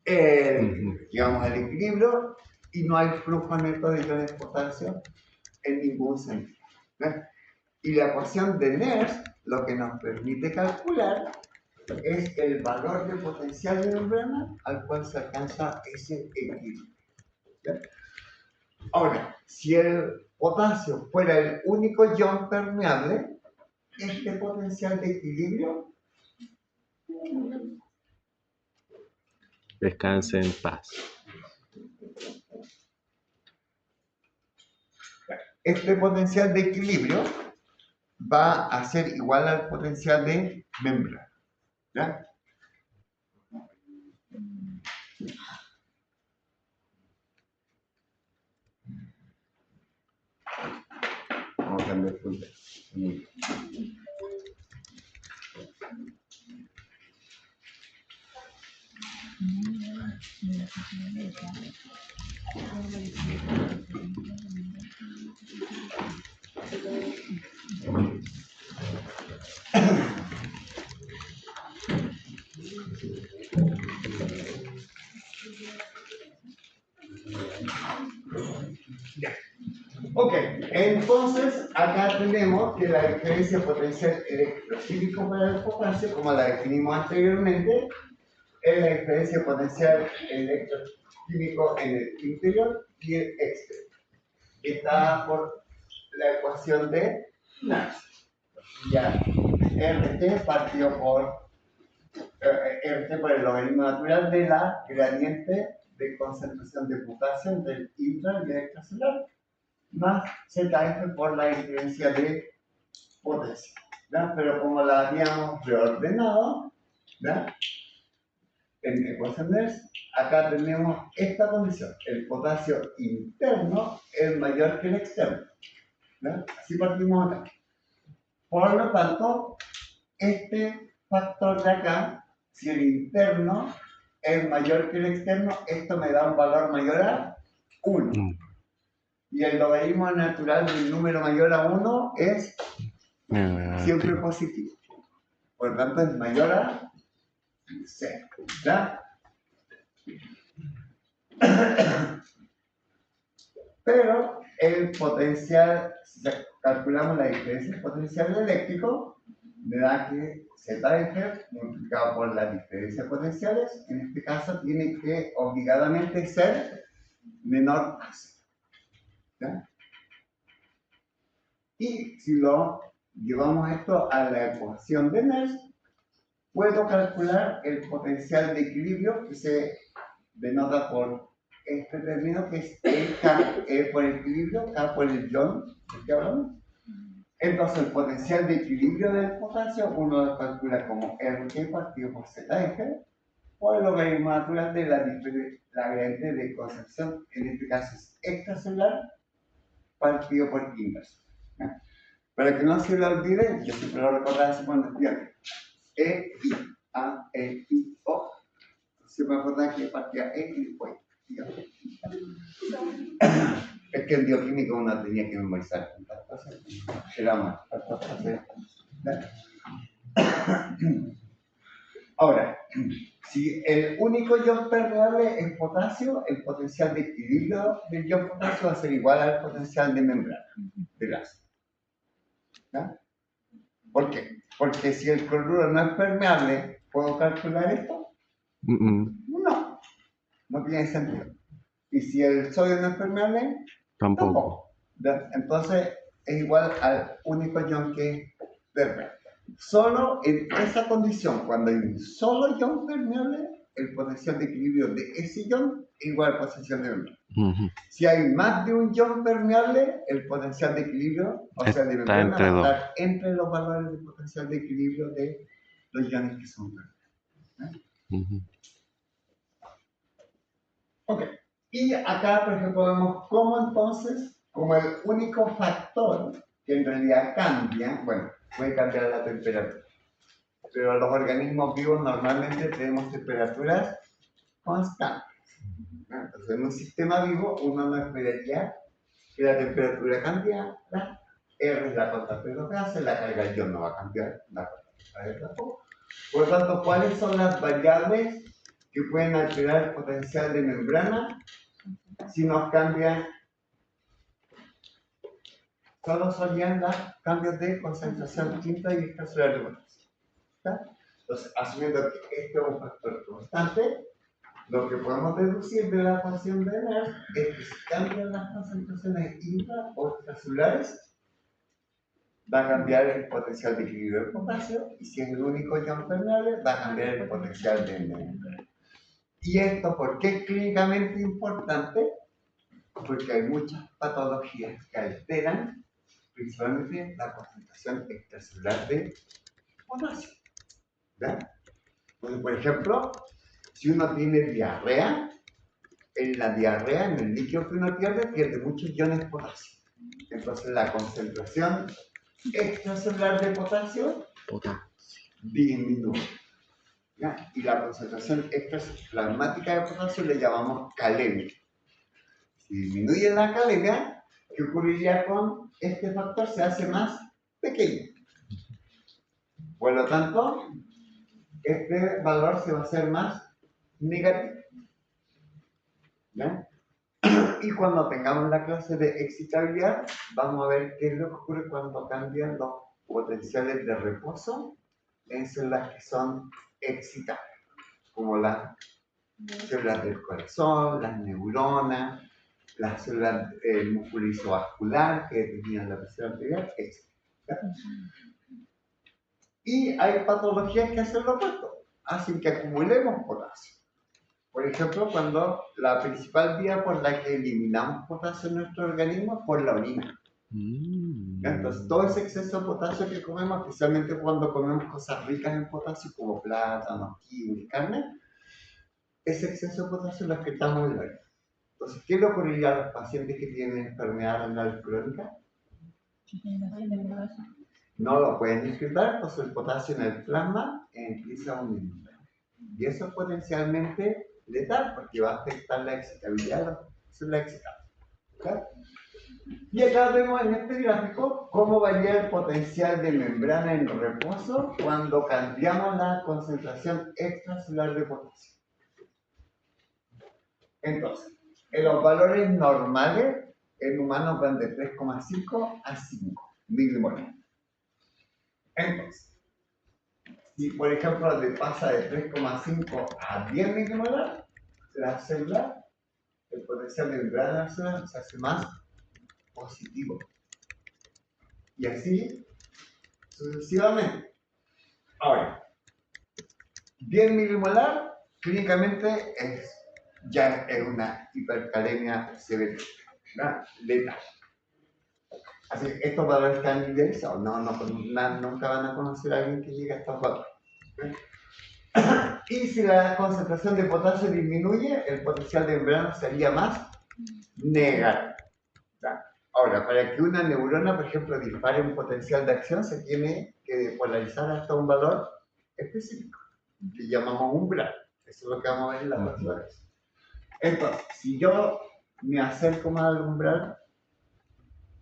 Llegamos al equilibrio y no hay flujo neto de iones de potasio en ningún sentido. ¿Ven? Y la ecuación de Nernst lo que nos permite calcular es el valor de potencial de membrana al cual se alcanza ese equilibrio. ¿Ven? Ahora, si el potasio fuera el único ion permeable, este potencial de equilibrio Descanse en paz. este potencial de equilibrio va a ser igual al potencial de membrana. ¿Ya? Vamos a cambiar de punto. Ok, entonces acá tenemos que la diferencia potencial electroquímico para el potasio, como la definimos anteriormente, es la diferencia potencial electroquímico en el interior y el exterior. Está por la ecuación de Nernst. Ya, RT partió por RT por el logaritmo natural de la gradiente de concentración de potasio entre el intra y el extracelular, más ZF por la diferencia de potencia. ¿Ya? Pero como la habíamos reordenado, ¿ya? En ecuación de Nernst, acá tenemos esta condición: el potasio interno es mayor que el externo. ¿Ya? Así partimos acá. Por lo tanto, este factor de acá, si el interno es mayor que el externo, esto me da un valor mayor a 1. Y el logaritmo natural del número mayor a 1 es siempre positivo. Por lo tanto, es mayor a 0. ¿Ya? Pero el potencial, si calculamos la diferencia del potencial eléctrico, me da que ZF multiplicado por la diferencia de potenciales, en este caso tiene que obligadamente ser menor a 0. ¿Ya? Y si lo llevamos esto a la ecuación de Nernst, puedo calcular el potencial de equilibrio que se denota por este término que es el K, E por el equilibrio, K por el ion, ¿de qué hablamos? Entonces el potencial de equilibrio del potasio uno lo calcula como RT partido por ZF o el logaritmo natural de la gradiente de concepción, en este caso es extracelular, partido por inverso. ¿Ya? Para que no se lo olvide, yo siempre lo recordaba así cuando estudiante. E, I, A, E, I, O. Siempre me acordaba que partía E y después I, O. Es que en bioquímica uno tenía que memorizar tantas cosas. Era más. Ahora, si el único ion permeable es potasio, el potencial de equilibrio del ion potasio va a ser igual al potencial de membrana de gas. ¿Ya? ¿Por qué? Porque si el cloruro no es permeable, ¿puedo calcular esto? No, no tiene sentido. Y si el sodio no es permeable, tampoco. Entonces es igual al único ion que es permeable. Solo en esa condición, cuando hay un solo ion permeable, el potencial de equilibrio de ese ion es igual al potencial de membrana. Si hay más de un ion permeable, el potencial de equilibrio, o sea, de membrana, va a estar entre los valores de potencial de equilibrio de los iones que son permeables. Ok. Y acá, por ejemplo, vemos cómo entonces, como el único factor que en realidad cambia, bueno, puede cambiar la temperatura. Pero los organismos vivos normalmente tenemos temperaturas constantes. Entonces, en un sistema vivo, uno no esperaría que la temperatura cambie. R es la constante de los gases, la carga del ion no va a cambiar, la constante tampoco. Por lo tanto, ¿cuáles son las variables que pueden alterar el potencial de membrana si nos cambia? Solo serían los cambios de concentración quinta y extracelular de potasio. Entonces, asumiendo que este es un factor constante, lo que podemos deducir de la ecuación de Nernst es que si cambian las concentraciones intra o extracelulares, va a cambiar el potencial de equilibrio del potasio, y si es el único ion permeable, va a cambiar el potencial de membrana. ¿Y esto por qué es clínicamente importante? Porque hay muchas patologías que alteran principalmente la concentración extracelular de potasio. ¿Ya? Entonces, por ejemplo, si uno tiene diarrea, en la diarrea, en el líquido que uno pierde muchos iones de potasio. Entonces la concentración extracelular de potasio disminuye. ¿Ya? Y la concentración extraplasmática de potasio le llamamos calemia. Si disminuye la calemia, ¿qué ocurriría con este factor? Se hace más pequeño. Por lo tanto, este valor se va a hacer más negativo. ¿Ya? Y cuando tengamos la clase de excitabilidad, vamos a ver qué es lo que ocurre cuando cambian los potenciales de reposo en células que son excitables, como las células del corazón, las neuronas, las células musculoisovascular que determinan la presión arterial, etc. Y hay patologías que hacen lo opuesto, hacen que acumulemos potasio. Por ejemplo, cuando la principal vía por la que eliminamos potasio en nuestro organismo es por la orina. Entonces, todo ese exceso de potasio que comemos, especialmente cuando comemos cosas ricas en potasio, como plátanos, kiwi, carne, ese exceso de potasio lo excretamos en la orina. Entonces, ¿qué le ocurriría a los pacientes que tienen enfermedad renal crónica? No lo pueden excretar, entonces el potasio en el plasma empieza a aumentar. Y eso es potencialmente letal, porque va a afectar la excitabilidad de la excitable. ¿Okay? Y acá vemos en este gráfico cómo varía el potencial de membrana en reposo cuando cambiamos la concentración extracelular de potasio. Entonces, en los valores normales, en humanos van de 3,5 a 5 milimolar. Entonces, Si, por ejemplo, pasa de 3,5 a 10 milimolar, la célula, el potencial de membrana de la célula se hace más positivo. Y así sucesivamente. Ahora, 10 milimolar clínicamente ya es una hipercalemia severa, letal. Así que estos valores están idealizados, nunca van a conocer a alguien que llegue a estos valores. Y si la concentración de potasio disminuye, el potencial de membrana sería más negativo. Ahora, para que una neurona, por ejemplo, dispare un potencial de acción, se tiene que depolarizar hasta un valor específico, que llamamos umbral. Eso es lo que vamos a ver en la próxima vez. Entonces, si yo me acerco más al umbral,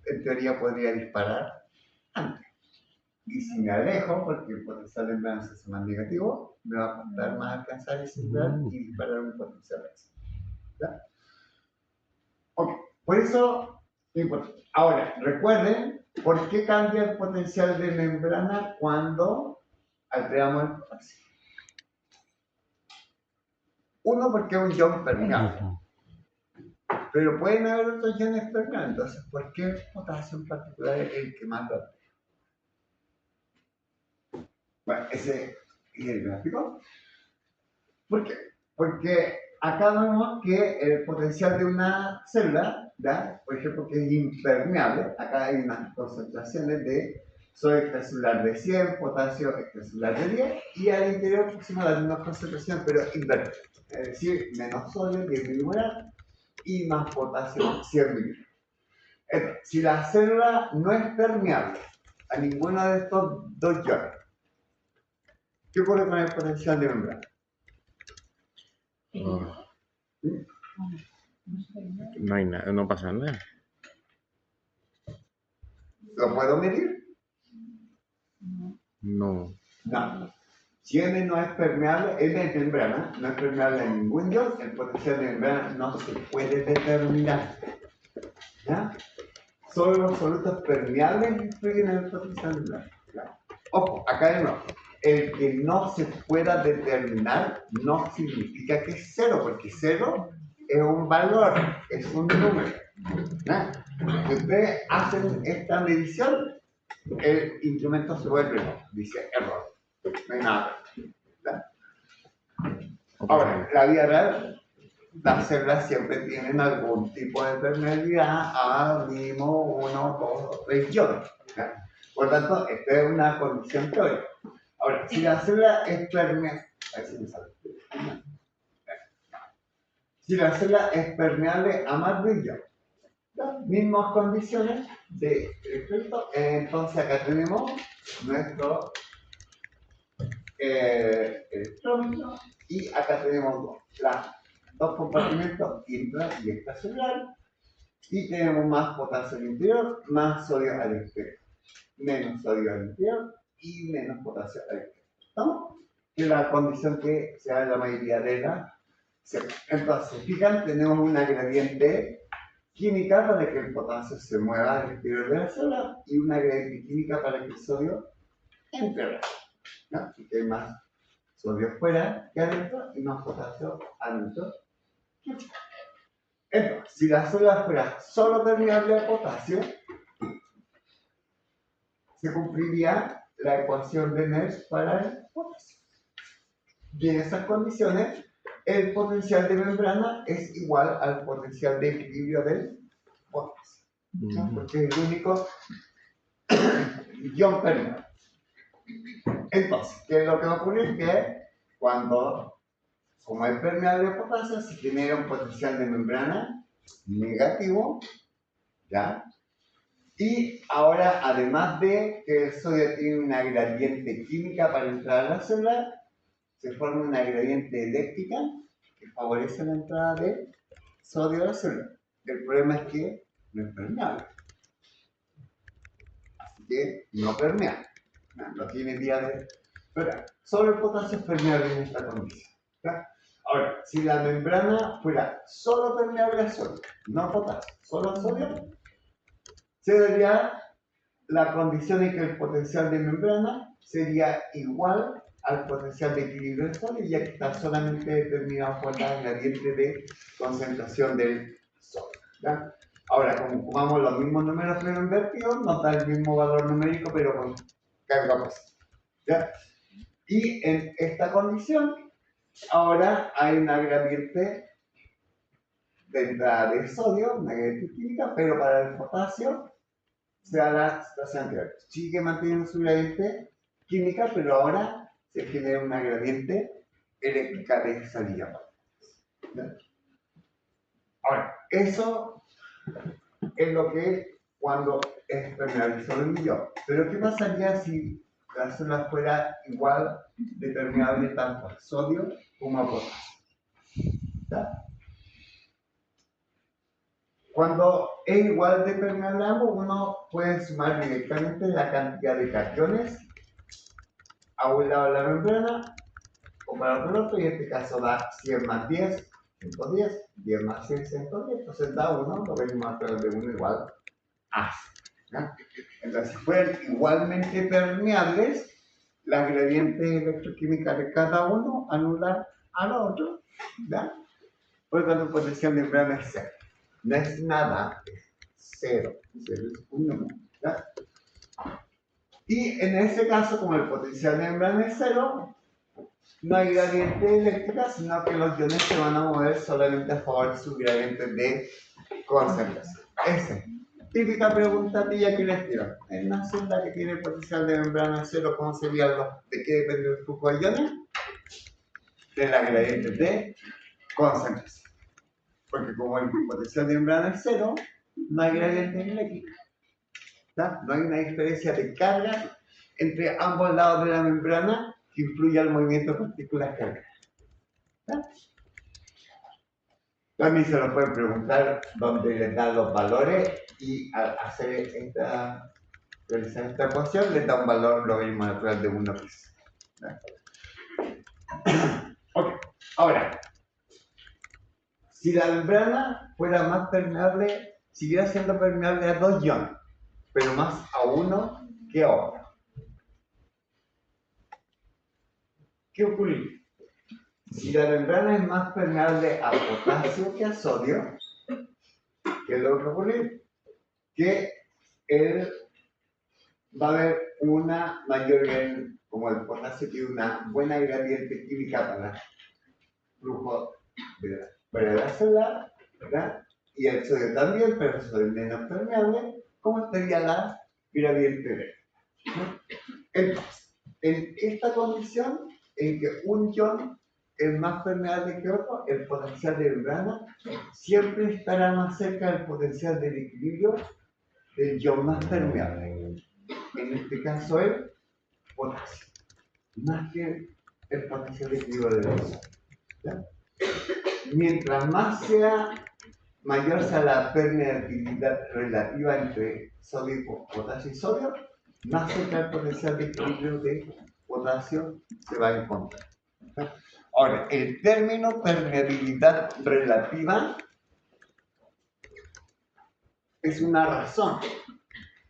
en teoría podría disparar antes. Y si me alejo, porque el potencial de membrana se hace más negativo, me va a costar más alcanzar ese umbral y disparar un potencial de acción. ¿Ya? Ok, por eso es importante. Ahora, recuerden, ¿por qué cambia el potencial de membrana cuando alteramos el potasio? Uno, porque es un ion permeable. Pero pueden haber otros iones permeables. Entonces, ¿por qué el potasio en particular es el que más lo altera? Bueno, ese es el gráfico. ¿Por qué? Porque acá vemos que el potencial de una célula, ¿ya? Por ejemplo, que es impermeable, acá hay unas concentraciones de sodio extracelular de 100, potasio extracelular de 10, y al interior pusimos las mismas concentraciones, pero invertidas. Es decir, menos sodio, 10 milimolar, y más potasio, 100 milimolar. Entonces, si la célula no es permeable a ninguno de estos dos iones, ¿qué ocurre con el potencial de membrana? No hay nada, no pasa nada. ¿Lo puedo medir? No. No. Si M no es permeable, M es membrana, no es permeable a ningún ion, el potencial de membrana no se puede determinar. ¿Ya? Solo los solutos permeables influyen en el potencial de membrana. ¿Ya? Ojo, acá de nuevo. El que no se pueda determinar no significa que es cero, porque cero es un valor, es un número. ¿Ya? Si ustedes hacen esta medición, el instrumento se vuelve, dice error. No hay nada. ¿Ya? Ahora, la vida real, las células siempre tienen algún tipo de permeabilidad a mínimo 1, 2 o 3 iones. Por tanto, esta es una condición teórica. Ahora, si la célula es permeable, a ver si me sale. Si la célula es permeable a más de un ion, las mismas condiciones de efecto, entonces acá tenemos nuestro electrónico y acá tenemos dos compartimentos intra y extracelular y tenemos más potasio al interior, más sodio al exterior, menos sodio al interior y menos potasio al exterior. ¿Estamos? Que es la condición que se da en la mayoría de las células. Entonces, fijan, tenemos una gradiente química para que el potasio se mueva al exterior de la célula y una gradiente química para que el sodio entre a la célula. ¿No? Así que hay más sodio fuera que adentro y más potasio adentro. Entonces, si la célula fuera solo permeable a potasio, se cumpliría la ecuación de Nernst para el potasio. Y en esas condiciones, el potencial de membrana es igual al potencial de equilibrio del potasio. ¿No? Porque es el único ion permeable. Entonces, ¿qué es lo que va a ocurrir? Que cuando, como es permeable a potasio, se genera un potencial de membrana negativo, ¿ya? Y ahora, además de que el sodio tiene una gradiente química para entrar a la célula, se forma una gradiente eléctrica que favorece la entrada de sodio a la célula. El problema es que no es permeable. Así que no permea. No tiene vía de... Pero solo el potasio es permeable en esta condición. ¿Ya? Ahora, si la membrana fuera solo permeable a sodio, no potasio, solo sodio, se daría la condición en que el potencial de membrana sería igual al potencial de equilibrio del sodio, ya que está solamente determinado por la gradiente de concentración del sodio. ¿Ya? Ahora, como ocupamos los mismos números pero invertidos, nos da el mismo valor numérico, pero con carga positiva. ¿Ya? Y en esta condición, ahora hay una gradiente de entrada de sodio, una gradiente química, pero para el potasio se da la situación anterior. Sigue manteniendo su gradiente química, pero ahora se genera una gradiente eléctrica de salida. ¿Ya? Ahora, eso es lo que cuando es permeable solo un millón. Pero ¿qué pasaría si la zona fuera igual de permeable tanto a sodio como a potasio? ¿Ya? Cuando es igual de permeable a ambos, uno puede sumar directamente la cantidad de cationes a un lado de la membrana o para otro lado, y en este caso da 100 más 10, 110, 10 más 100, 110, entonces da 1, lo venimos a través de 1 igual a 100. Entonces, si fueran igualmente permeables, las gradientes electroquímicas de cada uno anulan al otro, ¿ya? Por lo tanto, el potencial de membrana es cero. No es nada, es cero. Cero es un número, ¿ya? Y en ese caso, como el potencial de membrana es cero, no hay gradiente eléctrica, sino que los iones se van a mover solamente a favor de sus gradientes de concentración. Esa típica pregunta tía que les tiro. En una celda que tiene potencial de membrana cero, ¿cómo sería de qué depende el flujo de iones? De la gradiente de concentración. Porque como el potencial de membrana es cero, no hay gradiente eléctrica. ¿Tá? No hay una diferencia de carga entre ambos lados de la membrana que influye al movimiento de partículas cargadas. También se lo pueden preguntar donde les dan los valores y al realizar esta ecuación les da un valor logaritmo natural de 1 piso. Ok, ahora, si la membrana fuera más permeable, siguiera siendo permeable a 2 iones, pero más a uno que a otro. ¿Qué ocurriría? Si la membrana es más permeable a potasio que a sodio, ¿qué es lo que ocurre? Que va a haber una mayor, como el potasio tiene una buena gradiente química para el flujo de la célula, ¿verdad? Y el sodio también, pero el sodio es menos permeable, ¿cómo estaría la gradiente eléctrica? Entonces, en esta condición, en que un ion es más permeable que otro, el potencial de membrana siempre estará más cerca del potencial del equilibrio del ion más permeable. En este caso, el potasio, más que el potencial de equilibrio del ozono. Mientras mayor sea la permeabilidad relativa entre sodio, potasio y sodio, más cerca el potencial de equilibrio de potasio se va a encontrar. Ahora, el término permeabilidad relativa es una razón,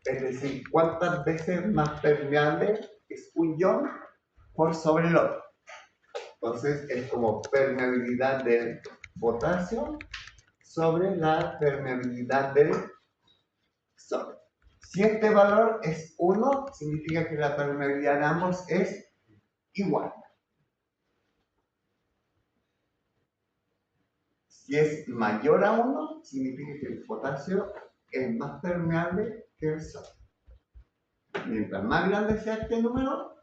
es decir, cuántas veces más permeable es un ion por sobre el otro. Entonces, es como permeabilidad del potasio sobre la permeabilidad del sodio. Si este valor es 1, significa que la permeabilidad de ambos es igual. Si es mayor a 1, significa que el potasio es más permeable que el sodio. Mientras más grande sea este número,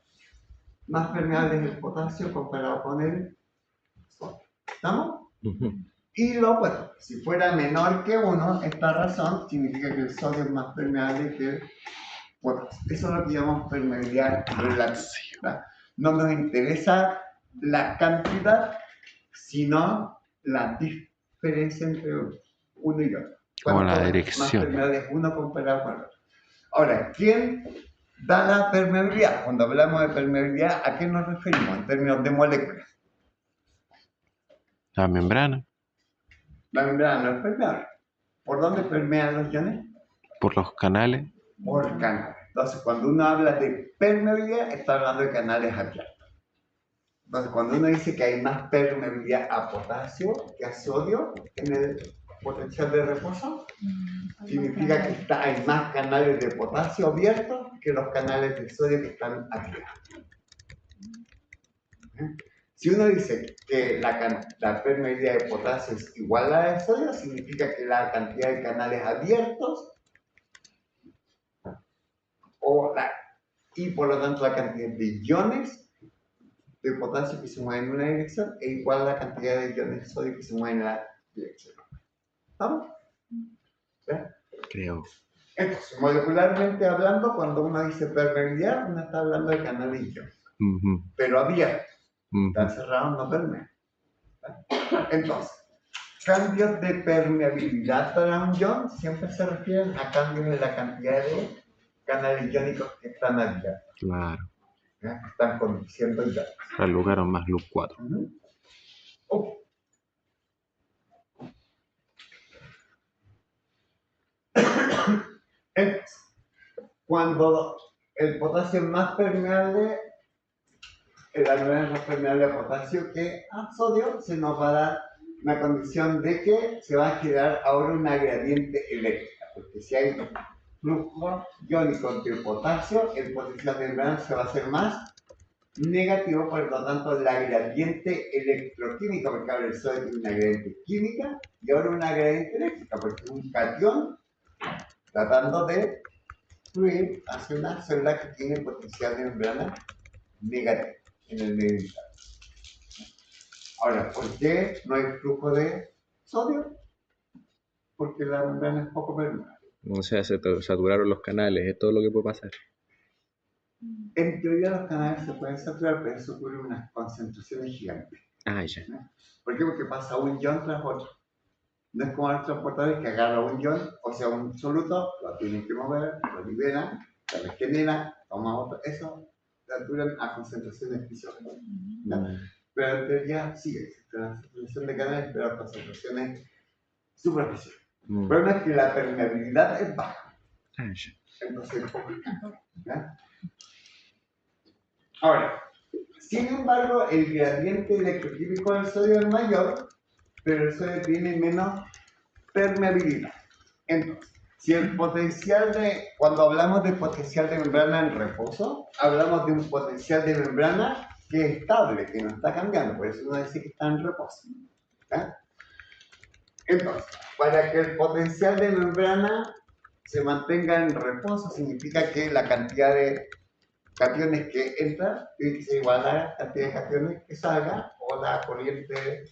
más permeable es el potasio comparado con el sodio. ¿Estamos? Y lo opuesto, si fuera menor que 1, esta razón significa que el sodio es más permeable que el potasio. Eso es lo que llamamos permeabilidad relativa. No nos interesa la cantidad, sino la diferencia entre uno y otro. Como la dirección. Más permeable es uno comparado con el otro. Ahora, ¿quién da la permeabilidad? Cuando hablamos de permeabilidad, ¿a qué nos referimos en términos de moléculas? La membrana. La membrana no es permeable. ¿Por dónde permean los iones? Por los canales. Por canales. Entonces, cuando uno habla de permeabilidad, está hablando de canales abiertos. Entonces, cuando uno dice que hay más permeabilidad a potasio que a sodio en el potencial de reposo, significa que hay más canales de potasio abiertos que los canales de sodio que están activos. Si uno dice que la permeabilidad de potasio es igual a la de sodio, significa que la cantidad de canales abiertos y por lo tanto la cantidad de iones de potasio que se mueven en una dirección es igual a la cantidad de iones de sodio que se mueven en la dirección. ¿Estamos? ¿Sí? Creo. Entonces, molecularmente hablando, cuando uno dice permeabilidad, uno está hablando de canales de iones, pero abiertos. Están cerrados, no permean. Entonces, cambios de permeabilidad para un ion siempre se refieren a cambios en la cantidad de canales iónicos que están abiertos. Claro. Que están conduciendo iones. Al lugar más luz 4. Entonces, cuando el potasio es más permeable, el alumino es más permeable a potasio que a sodio, se nos va a dar una condición de que se va a generar ahora una gradiente eléctrica, porque si hay flujo iónico de potasio, el potencial de membrana se va a hacer más negativo, por lo tanto la gradiente electroquímica, porque ahora el sodio tiene una gradiente química y ahora una gradiente eléctrica, porque es un catión tratando de fluir hacia una célula que tiene potencial de membrana negativo en el medio interno. Ahora, ¿por qué no hay flujo de sodio? Porque la membrana es poco permeable. O sea, se saturaron los canales, es todo lo que puede pasar. En teoría los canales se pueden saturar, pero eso ocurre en unas concentraciones gigantes. Ah, ya. ¿Por qué? Porque pasa un ion tras otro. No es como los transportadores que agarran un ion, o sea, un soluto, lo tienen que mover, lo liberan, lo regeneran, toman otro. Eso saturan a concentraciones fisiológicas. Pero en teoría sí existe una saturación de canales, pero a concentraciones superficiales. El problema es que la permeabilidad es baja. Ah, ya. Entonces, ¿ya? Ahora, sin embargo, el gradiente electroquímico del sodio es mayor, pero el sodio tiene menos permeabilidad. Entonces, si el potencial cuando hablamos de potencial de membrana en reposo, hablamos de un potencial de membrana que es estable, que no está cambiando, por eso uno dice que está en reposo. ¿Ya? Entonces, para que el potencial de membrana se mantenga en reposo, significa que la cantidad de cationes que entra tiene que ser igual a la cantidad de cationes que salga, o la corriente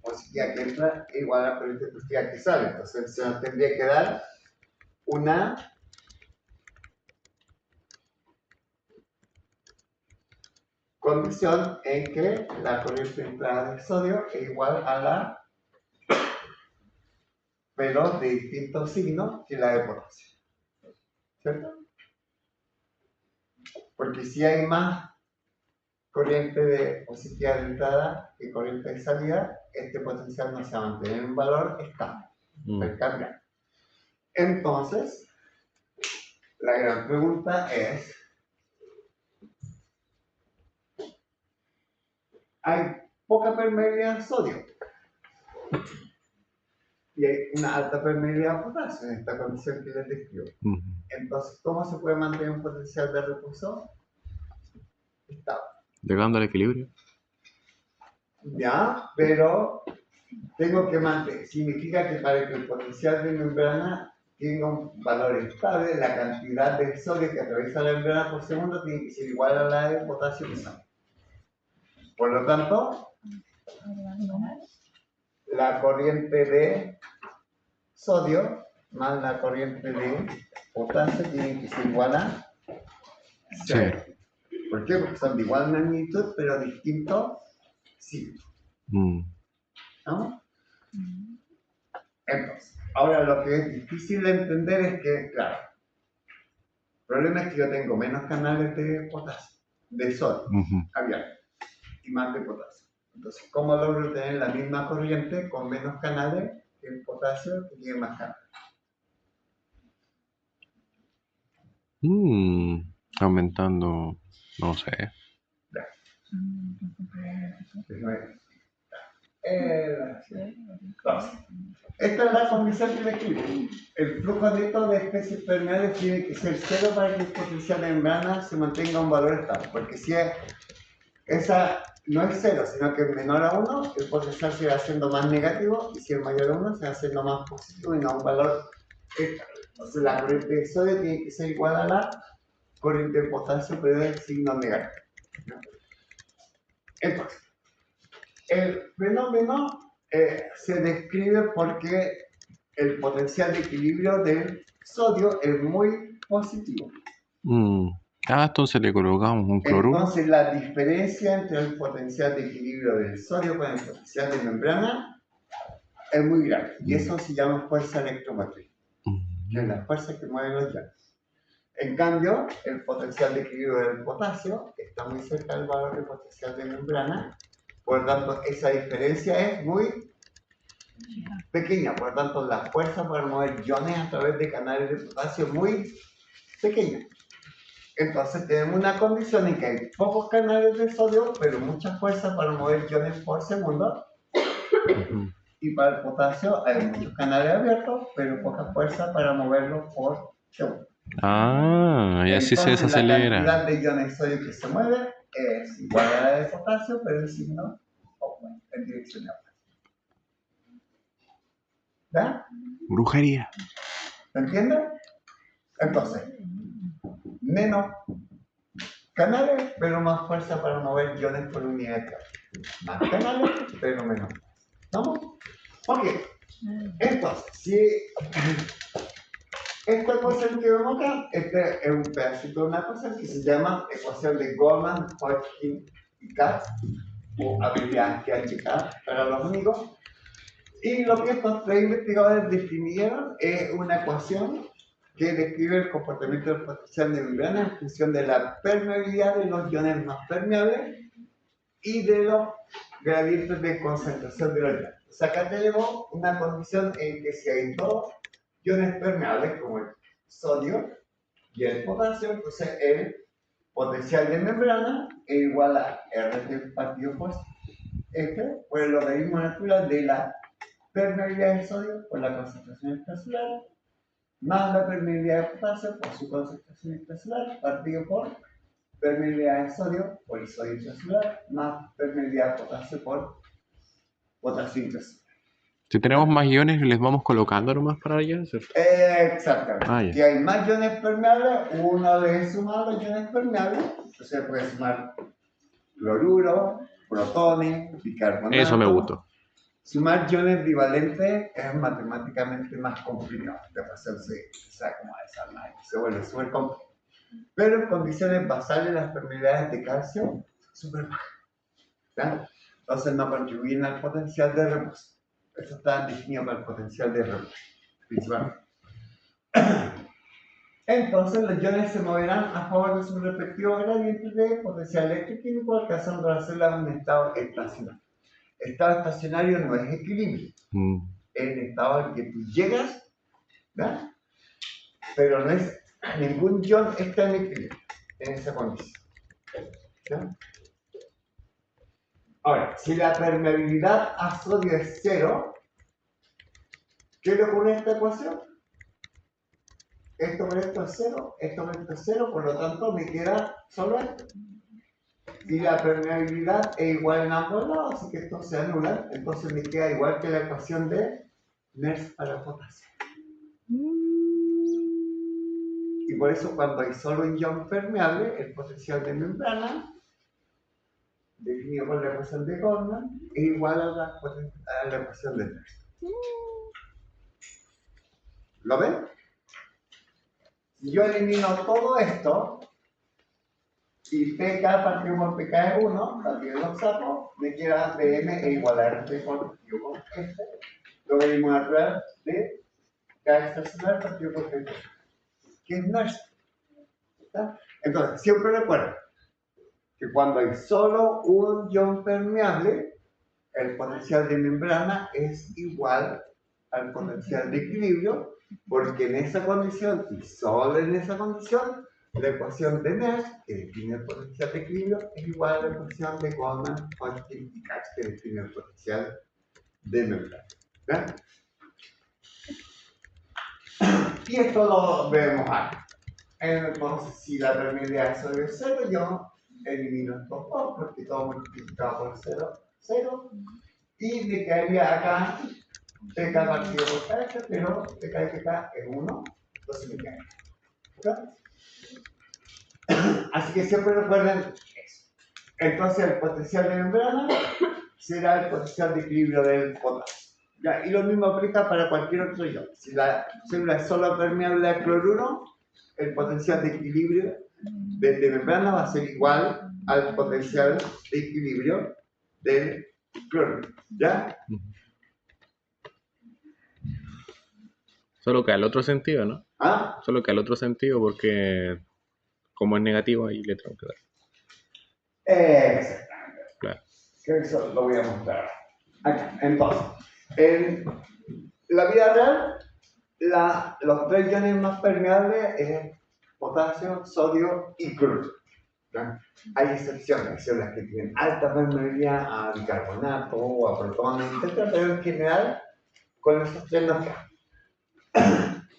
positiva que entra es igual a la corriente positiva que sale. Entonces se nos tendría que dar una condición en que la corriente de entrada de sodio es igual a la, pero de distintos signos que la de potasio. ¿Cierto? Porque si hay más corriente de positiva de entrada que corriente de salida, este potencial no se va a mantener en un valor estable, va a cambiar. Entonces, la gran pregunta es, hay poca permeabilidad a sodio y hay una alta permeabilidad a potasio en esta condición que les describo. Entonces, ¿cómo se puede mantener un potencial de reposo estable? Llegando al equilibrio. Ya, pero tengo que mantener, significa que para que el potencial de membrana tenga un valor estable, la cantidad de sodio que atraviesa la membrana por segundo tiene que ser igual a la de potasio que sale. Por lo tanto, la corriente de sodio más la corriente de potasio tiene que ser igual a 0. ¿Por qué? Porque son de igual magnitud, pero distintos signos. ¿No? Entonces, ahora lo que es difícil de entender es que, claro, el problema es que yo tengo menos canales de potasio, de sodio, abiertos, y más de potasio. Entonces, ¿cómo logro tener la misma corriente con menos canales que el potasio que tiene más canales? Aumentando, no sé. Entonces, esta es la condición de equilibrio. El flujo neto de especies permeables tiene que ser cero para que el potencial de membrana se mantenga a un valor estable. Porque si esa no es cero, sino que es menor a 1, el potencial se va haciendo más negativo, y si es mayor a 1, se va haciendo más positivo y no a un valor estable. Entonces la corriente de sodio tiene que ser igual a la corriente de potasio, pero de signo negativo. Entonces, el fenómeno se describe porque el potencial de equilibrio del sodio es muy positivo. Entonces le colocamos un cloruro. Entonces la diferencia entre el potencial de equilibrio del sodio con el potencial de membrana es muy grande. Y eso se llama fuerza electromotriz, que es la fuerza que mueve los iones. En cambio, el potencial de equilibrio del potasio está muy cerca del valor del potencial de membrana. Por lo tanto, esa diferencia es muy pequeña. Por lo tanto, la fuerza para mover iones a través de canales de potasio es muy pequeña. Entonces, tenemos una condición en que hay pocos canales de sodio, pero mucha fuerza para mover iones por segundo. Y para el potasio hay muchos canales abiertos, pero poca fuerza para moverlos por segundo. Y así se desacelera. La cantidad de iones de sodio que se mueve es igual a la de potasio, pero el signo opuesto, en dirección opuesta. ¿Ya? Brujería. ¿Se entiende? Entonces, menos canales, pero más fuerza para mover iones por unidad de carga. Más canales, pero menos. ¿Vamos? Ok. Entonces, si esta ecuación que vemos acá, este es un pedacito de una ecuación que se llama ecuación de Goldman, Hodgkin y Katz, o habilidad GHK para los amigos. Y lo que estos tres investigadores definieron es una ecuación que describe el comportamiento del potencial de membrana en función de la permeabilidad de los iones más permeables y de los gradientes de concentración de los iones. O sea, acá tenemos una condición en que si hay dos iones permeables, como el sodio y el potasio, entonces el potencial de membrana es igual a RT partido por F por el logaritmo natural de la permeabilidad del sodio por la concentración extracelular más la permeabilidad de potasio por su concentración extracelular partido por permeabilidad de sodio por el sodio intracelular más permeabilidad de potasio por potasio intracelular. Si tenemos más iones, les vamos colocando nomás para allá, ¿cierto? Exactamente. Si hay más iones permeables, uno debe sumar los iones permeables. Entonces puede sumar cloruro, protones, bicarbonato. Eso me gustó. Sumar iones bivalentes es matemáticamente más complicado. De hacerse, o sea, como desarmar, se vuelve súper complicado. Pero en condiciones basales, las permeabilidades de calcio súper bajas. Entonces no contribuyen al potencial de reposo. Eso está definido para el potencial de reposo, principalmente. Entonces los iones se moverán a favor de sus respectivos gradientes de potencial electroquímico, alcanzando la célula en un estado estacionario. Estado estacionario no es equilibrio, es el estado al que tú llegas, ¿verdad? Pero no es, ningún ion está en equilibrio en esa condición. ¿Ya? Ahora, si la permeabilidad a sodio es cero, ¿qué le ocurre a esta ecuación? Esto con esto es cero, esto con esto es cero, por lo tanto me queda solo esto. Y la permeabilidad es igual en ambos lados, así que esto se anula, entonces me queda igual que la ecuación de Nernst para potasio. Y por eso cuando hay solo un ion permeable, el potencial de membrana, definido por la ecuación de Goldman, es igual a la ecuación de Nernst. ¿Lo ven? Si yo elimino todo esto, y PK partido por PK es 1, partido los saco, me queda PM es igual a RT partido por F, logaritmo natural de K extracelular partido por F, que es Nernst. Entonces, siempre recuerden que cuando hay solo un ion permeable, el potencial de membrana es igual al potencial de equilibrio, porque en esa condición, y solo en esa condición, La ecuación de Nash, que define el potencial de equilibrio, es igual a la ecuación de Goldman, Hodgkin y Katz, que define el potencial de membrana. ¿Ya? Y esto lo vemos aquí. Entonces, si la permeabilidad es sobre 0, yo elimino estos dos, porque todo multiplicado por 0, 0. Y me quedaría acá pk partido por kh, pero pk es 1, entonces me queda. ¿Okay? Así que siempre recuerden eso. Entonces el potencial de membrana será el potencial de equilibrio del potasio. ¿Ya? Y lo mismo aplica para cualquier otro ion. Si la célula es solo permeable al cloruro, el potencial de equilibrio de membrana va a ser igual al potencial de equilibrio del cloruro. ¿Ya? Solo que al otro sentido, ¿no? ¿Ah? Solo que al otro sentido, porque como es negativo, ahí le tengo que dar. Exactamente. Claro. Que eso lo voy a mostrar. Acá. Entonces, en la vida real, los tres iones más permeables es potasio, sodio y cloruro. ¿Ya? Hay excepciones, células que tienen alta permeabilidad a bicarbonato o a protones, etc. Pero en general, con esos tres nos quedamos.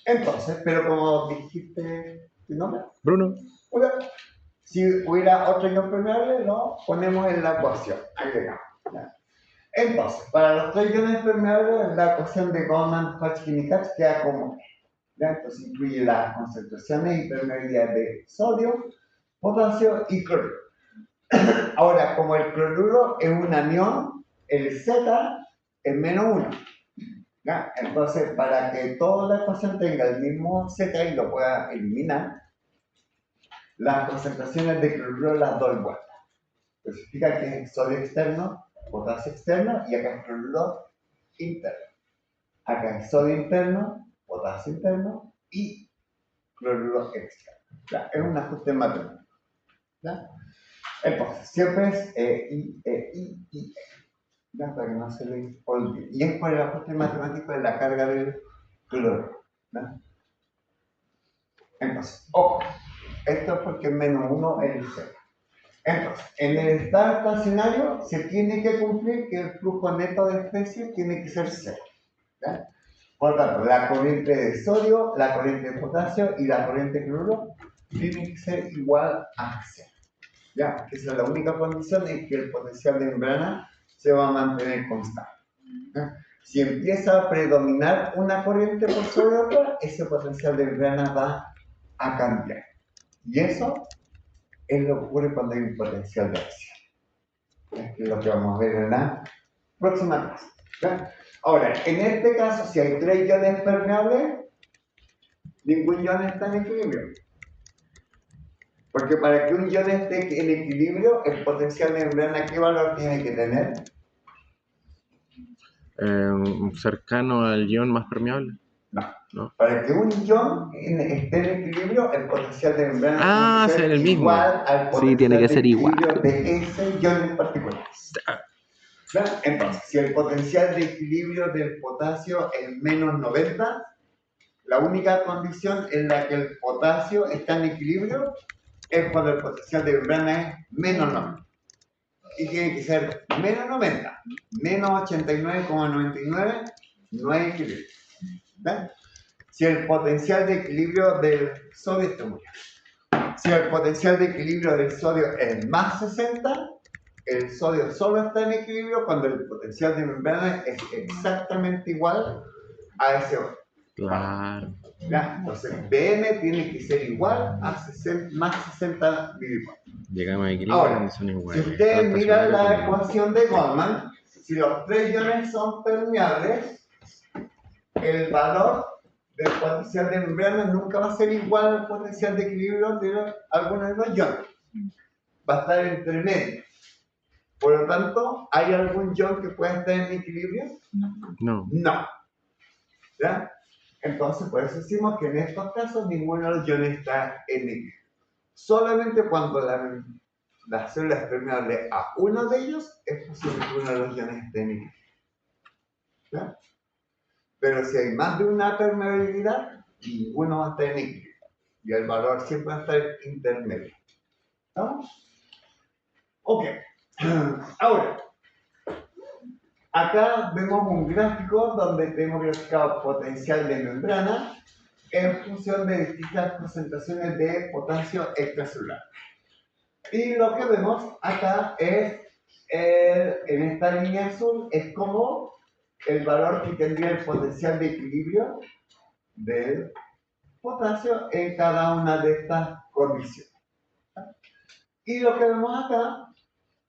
Entonces, pero como dijiste, ¿tu nombre? Bruno. Okay. Si hubiera otro ion permeable, lo ponemos en la ecuación. Agregamos. ¿Ya? Entonces, para los tres iones permeables, la ecuación de Goldman, Hodgkin y Katz queda como ¿ya? Entonces incluye las concentraciones y permeabilidad de sodio, potasio y cloruro. Ahora, como el cloruro es un anión, el Z es menos 1. ¿Ya? Entonces, para que toda la ecuación tenga el mismo Z y lo pueda eliminar, las concentraciones de cloruro las doy vuelta. Pues significa que es sodio externo, potasio externo y acá es cloruro interno. Acá es sodio interno, potasio interno y cloruro externo. ¿Ya? Es un ajuste matemático. ¿Ya? Entonces, siempre es I. ¿Ya? Para que no se le olvide. Y es por el ajuste matemático de la carga del cloruro. ¿Ya? Entonces, ojo, esto es porque menos 1 es el Z. Entonces, en el estado estacionario se tiene que cumplir que el flujo neto de especies tiene que ser cero. ¿Ya? Por lo tanto, la corriente de sodio, la corriente de potasio y la corriente de cloruro tienen que ser igual a cero. ¿Ya? Que esa es la única condición en que el potencial de membrana se va a mantener constante. ¿Ya? Si empieza a predominar una corriente por sobre otra, ese potencial de membrana va a cambiar. Y eso es lo que ocurre cuando hay un potencial de acción. Es lo que vamos a ver en la próxima clase. ¿Ya? Ahora, en este caso, si hay tres iones permeables, ningún ion está en equilibrio. Porque para que un ion esté en equilibrio, el potencial de membrana, ¿qué valor tiene que tener? Cercano al ion más permeable. No. Para que un ion esté en equilibrio, el potencial de membrana tiene que ser el mismo. igual al potencial Sí, tiene que ser de equilibrio igual. de ese ion en particular. ¿Ya? Entonces, si el potencial de equilibrio del potasio es menos 90, la única condición en la que el potasio está en equilibrio es cuando el potencial de membrana es menos 90. Y tiene que ser menos 90, menos 89,99, no hay equilibrio. ¿Ven? Si el potencial de equilibrio del sodio está muy bien. Si el potencial de equilibrio del sodio es más 60, el sodio solo está en equilibrio cuando el potencial de membrana es exactamente igual a ese otro. Claro. ¿Ya? Entonces, BM tiene que ser igual a más 60 milivoltios. Llegamos a equilibrio Ahora, cuando son iguales. si ustedes miran la Estacionario, ecuación de Goldman, si los tres iones son permeables, el valor del potencial de membrana nunca va a ser igual al potencial de equilibrio de algunos de los iones. Va a estar entre medio. Por lo tanto, ¿hay algún ion que pueda estar en equilibrio? No. No. ¿Ya? Entonces, por eso decimos que en estos casos ninguno de los iones está en equilibrio. Solamente cuando la célula es permeable a uno de ellos, es posible que uno de los iones esté en equilibrio. ¿Ya? Pero si hay más de una permeabilidad, ninguno va a estar en equilibrio. y el valor siempre va a estar intermedio. ¿Estamos? Ok. Ahora, acá vemos un gráfico donde tenemos graficado potencial de membrana en función de distintas concentraciones de potasio extracelular. Y lo que vemos acá es, en esta línea azul, es como el valor que tendría el potencial de equilibrio del potasio en cada una de estas condiciones. Y lo que vemos acá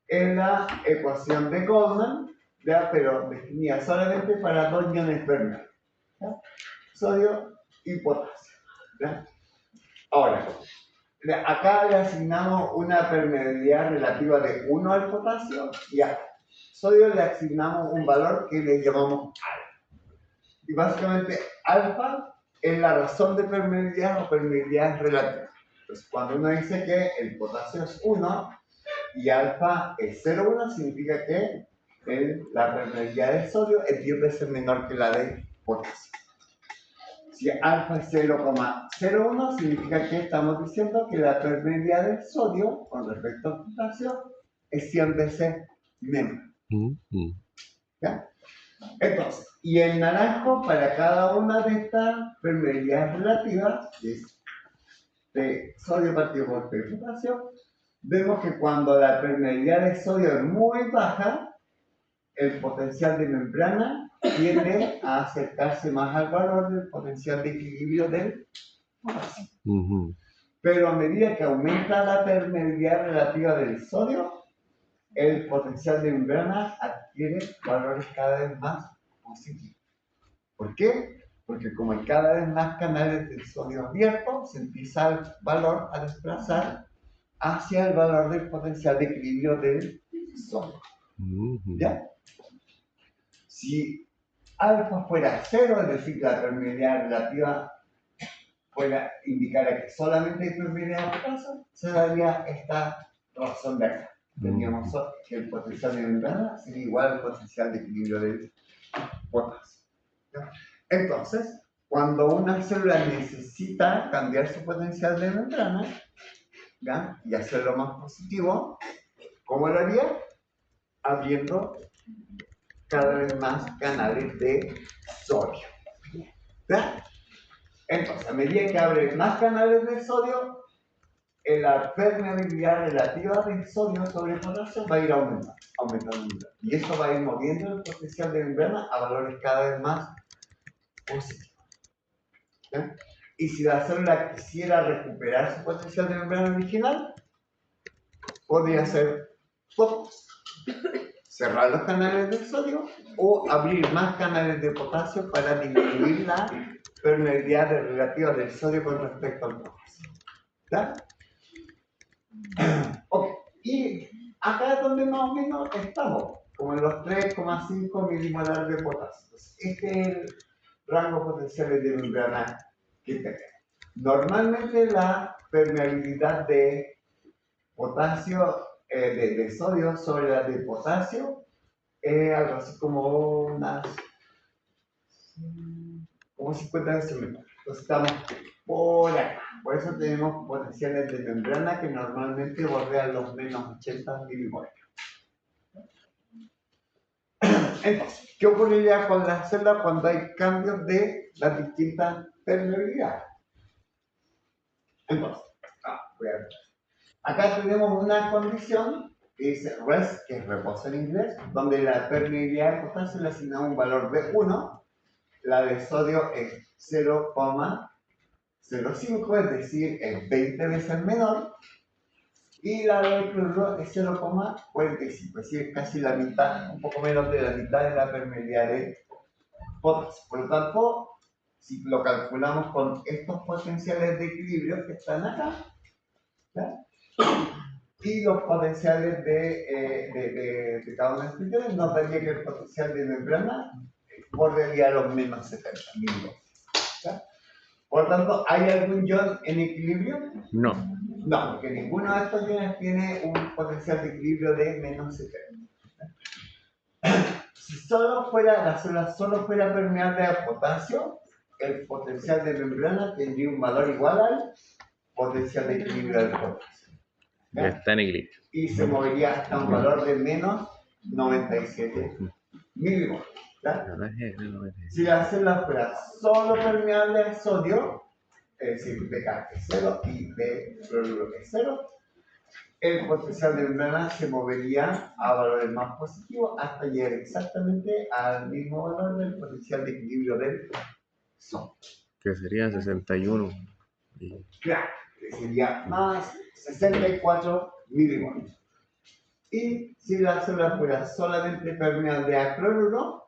es la ecuación de Goldman, ¿ya? Pero definida solamente para dos iones permeables, sodio y potasio. ¿Ya? Ahora, acá le asignamos una permeabilidad relativa de 1 al potasio y a sodio le asignamos un valor que le llamamos alfa. Y básicamente alfa es la razón de permeabilidad o permeabilidad relativa. Entonces, cuando uno dice que el potasio es 1 y alfa es 0,1, significa que la permeabilidad del sodio es 10 veces menor que la de potasio. Si alfa es 0,01, significa que estamos diciendo que la permeabilidad del sodio con respecto al potasio es 100 veces menor. ¿Ya? Entonces, y en naranjo, para cada una de estas permeabilidades relativas, que es de sodio partido por potasio, vemos que cuando la permeabilidad del sodio es muy baja, el potencial de membrana tiende a acercarse más al valor del potencial de equilibrio del potasio. Pero a medida que aumenta la permeabilidad relativa del sodio, el potencial de membrana adquiere valores cada vez más positivos. ¿Por qué? Porque como hay cada vez más canales de sodio abiertos, se empieza el valor a desplazar hacia el valor del potencial de equilibrio del sodio. ¿Ya? Si alfa fuera 0, es decir, la permeabilidad relativa fuera indicar que solamente hay permeabilidad de potasio, se daría esta razón de acá. Teníamos que el potencial de membrana sería igual al potencial de equilibrio del potasio. ¿Ya? Entonces, cuando una célula necesita cambiar su potencial de membrana, ¿ya? Y hacerlo más positivo, ¿cómo lo haría? Abriendo cada vez más canales de sodio. ¿Ya? Entonces, a medida que abre más canales de sodio, la permeabilidad relativa del sodio sobre el potasio va a ir aumentando. Y eso va a ir moviendo el potencial de membrana a valores cada vez más positivos. ¿Ya? Y si la célula quisiera recuperar su potencial de membrana original, podría hacer cerrar los canales de sodio o abrir más canales de potasio para disminuir la permeabilidad relativa del sodio con respecto al potasio. ¿Ya? Ok, y acá es donde más o menos estamos, como en los 3,5 milimolar de potasio. Entonces, este es el rango potencial de membrana que tenemos. Normalmente la permeabilidad de potasio, de sodio sobre la de potasio, es algo así como como 50 veces menor. Entonces estamos por acá. Por eso tenemos potenciales de membrana que normalmente bordean los menos 80 milimolar. Entonces, ¿qué ocurriría con la célula cuando hay cambios de las distintas permeabilidades? Entonces, voy a ver. Acá tenemos una condición que dice rest, que es reposo en inglés, donde la permeabilidad de potasio le asigna un valor de 1, la de sodio es 0,05, es decir, es 20 veces menor, y la de cloruro es 0,45, es decir, casi la mitad, un poco menos de la mitad de la permeabilidad de potasio. Por lo tanto, si lo calculamos con estos potenciales de equilibrio que están acá, ¿ya? Y los potenciales de cada una de estas iones, nos daría que el potencial de membrana bordearía los menos 70 mil. Por tanto, ¿hay algún ion en equilibrio? No. No, porque ninguno de estos iones tiene un potencial de equilibrio de menos 70. Si la célula solo fuera permeable a potasio, el potencial de membrana tendría un valor igual al potencial de equilibrio del potasio. Ya ¿Ya? está en equilibrio. Y se movería hasta un valor de menos 97 milivoltios. ¿Ya? Si la célula fuera solo permeable al sodio, es decir, pK es 0 y B cloruro es 0, el potencial de membrana se movería a valores más positivos hasta llegar exactamente al mismo valor del potencial de equilibrio del sodio. Que sería 61. Claro, que sería más 64 milivoltios. Y si la célula fuera solamente permeable a cloruro,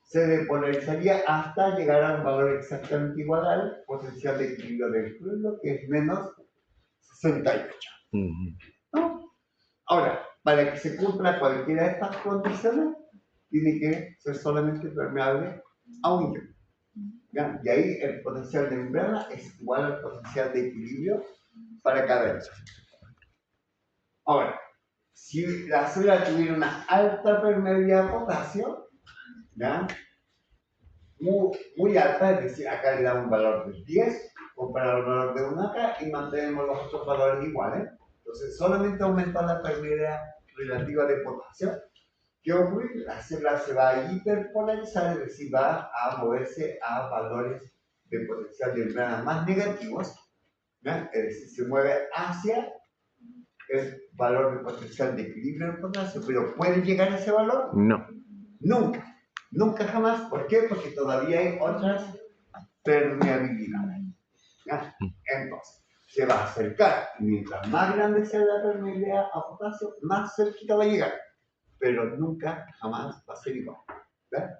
se depolarizaría hasta llegar a un valor exactamente igual al potencial de equilibrio del cloruro, que es menos 68. ¿No? Ahora, para que se cumpla cualquiera de estas condiciones, tiene que ser solamente permeable a un ion. ¿Ya? Y ahí el potencial de membrana es igual al potencial de equilibrio para cada ion. Ahora, si la célula tuviera una alta permeabilidad a potasio, ¿ya? Muy alta, es decir, acá le damos un valor de 10, comparado al valor de 1 acá, y mantenemos los otros valores iguales. Entonces, solamente aumenta la permeabilidad relativa de potasio. ¿Qué ocurre? La célula se va a hiperpolarizar, es decir, va a moverse a valores de potencial de membrana más negativos, ¿ya? Es decir, se mueve hacia el valor de potencial de equilibrio del potasio, pero ¿puede llegar a ese valor? No. Nunca. Nunca jamás. ¿Por qué? Porque todavía hay otras permeabilidades. ¿Ya? Entonces, se va a acercar. Y mientras más grande sea la permeabilidad a potasio, más cerquita va a llegar. Pero nunca, jamás va a ser igual. ¿Ya?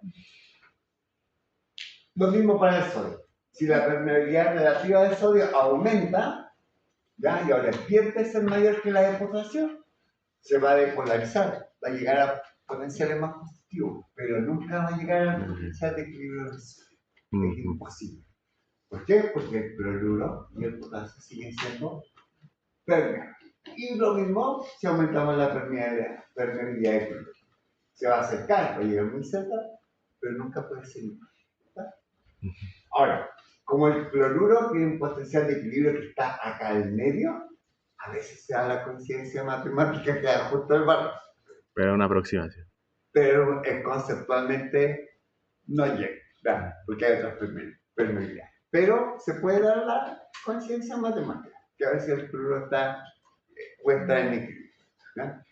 Lo mismo para el sodio. Si la permeabilidad relativa del sodio aumenta, ¿ya? Y ahora empieza a ser mayor que la de potasio, se va a depolarizar. Va a llegar a potenciales más positivos, pero nunca va a llegar al potencial de equilibrio del sodio. Es imposible. ¿Por qué? Porque el cloruro y el potasio siguen siendo permeables. Y lo mismo si aumentamos la permeabilidad de cloruro. Se va a acercar, va a llegar muy cerca, pero nunca puede ser igual. Ahora, como el cloruro tiene un potencial de equilibrio que está acá en medio, a veces se da la coincidencia matemática que da justo el valor. Pero una aproximación. Pero conceptualmente no llega, ¿verdad? Porque hay otras permeabilidades. Pero se puede dar la coincidencia matemática, que a veces el cloruro puede estar en equilibrio, ¿verdad?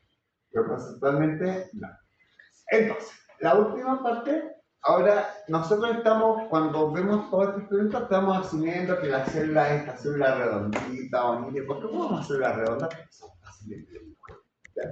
Pero conceptualmente no. Entonces, la última parte, ahora nosotros estamos, cuando vemos todo este experimento, estamos asumiendo que la célula es esta célula redondita, bonita, porque ¿cómo una célula redonda? Porque son fáciles de dibujar, ¿ya?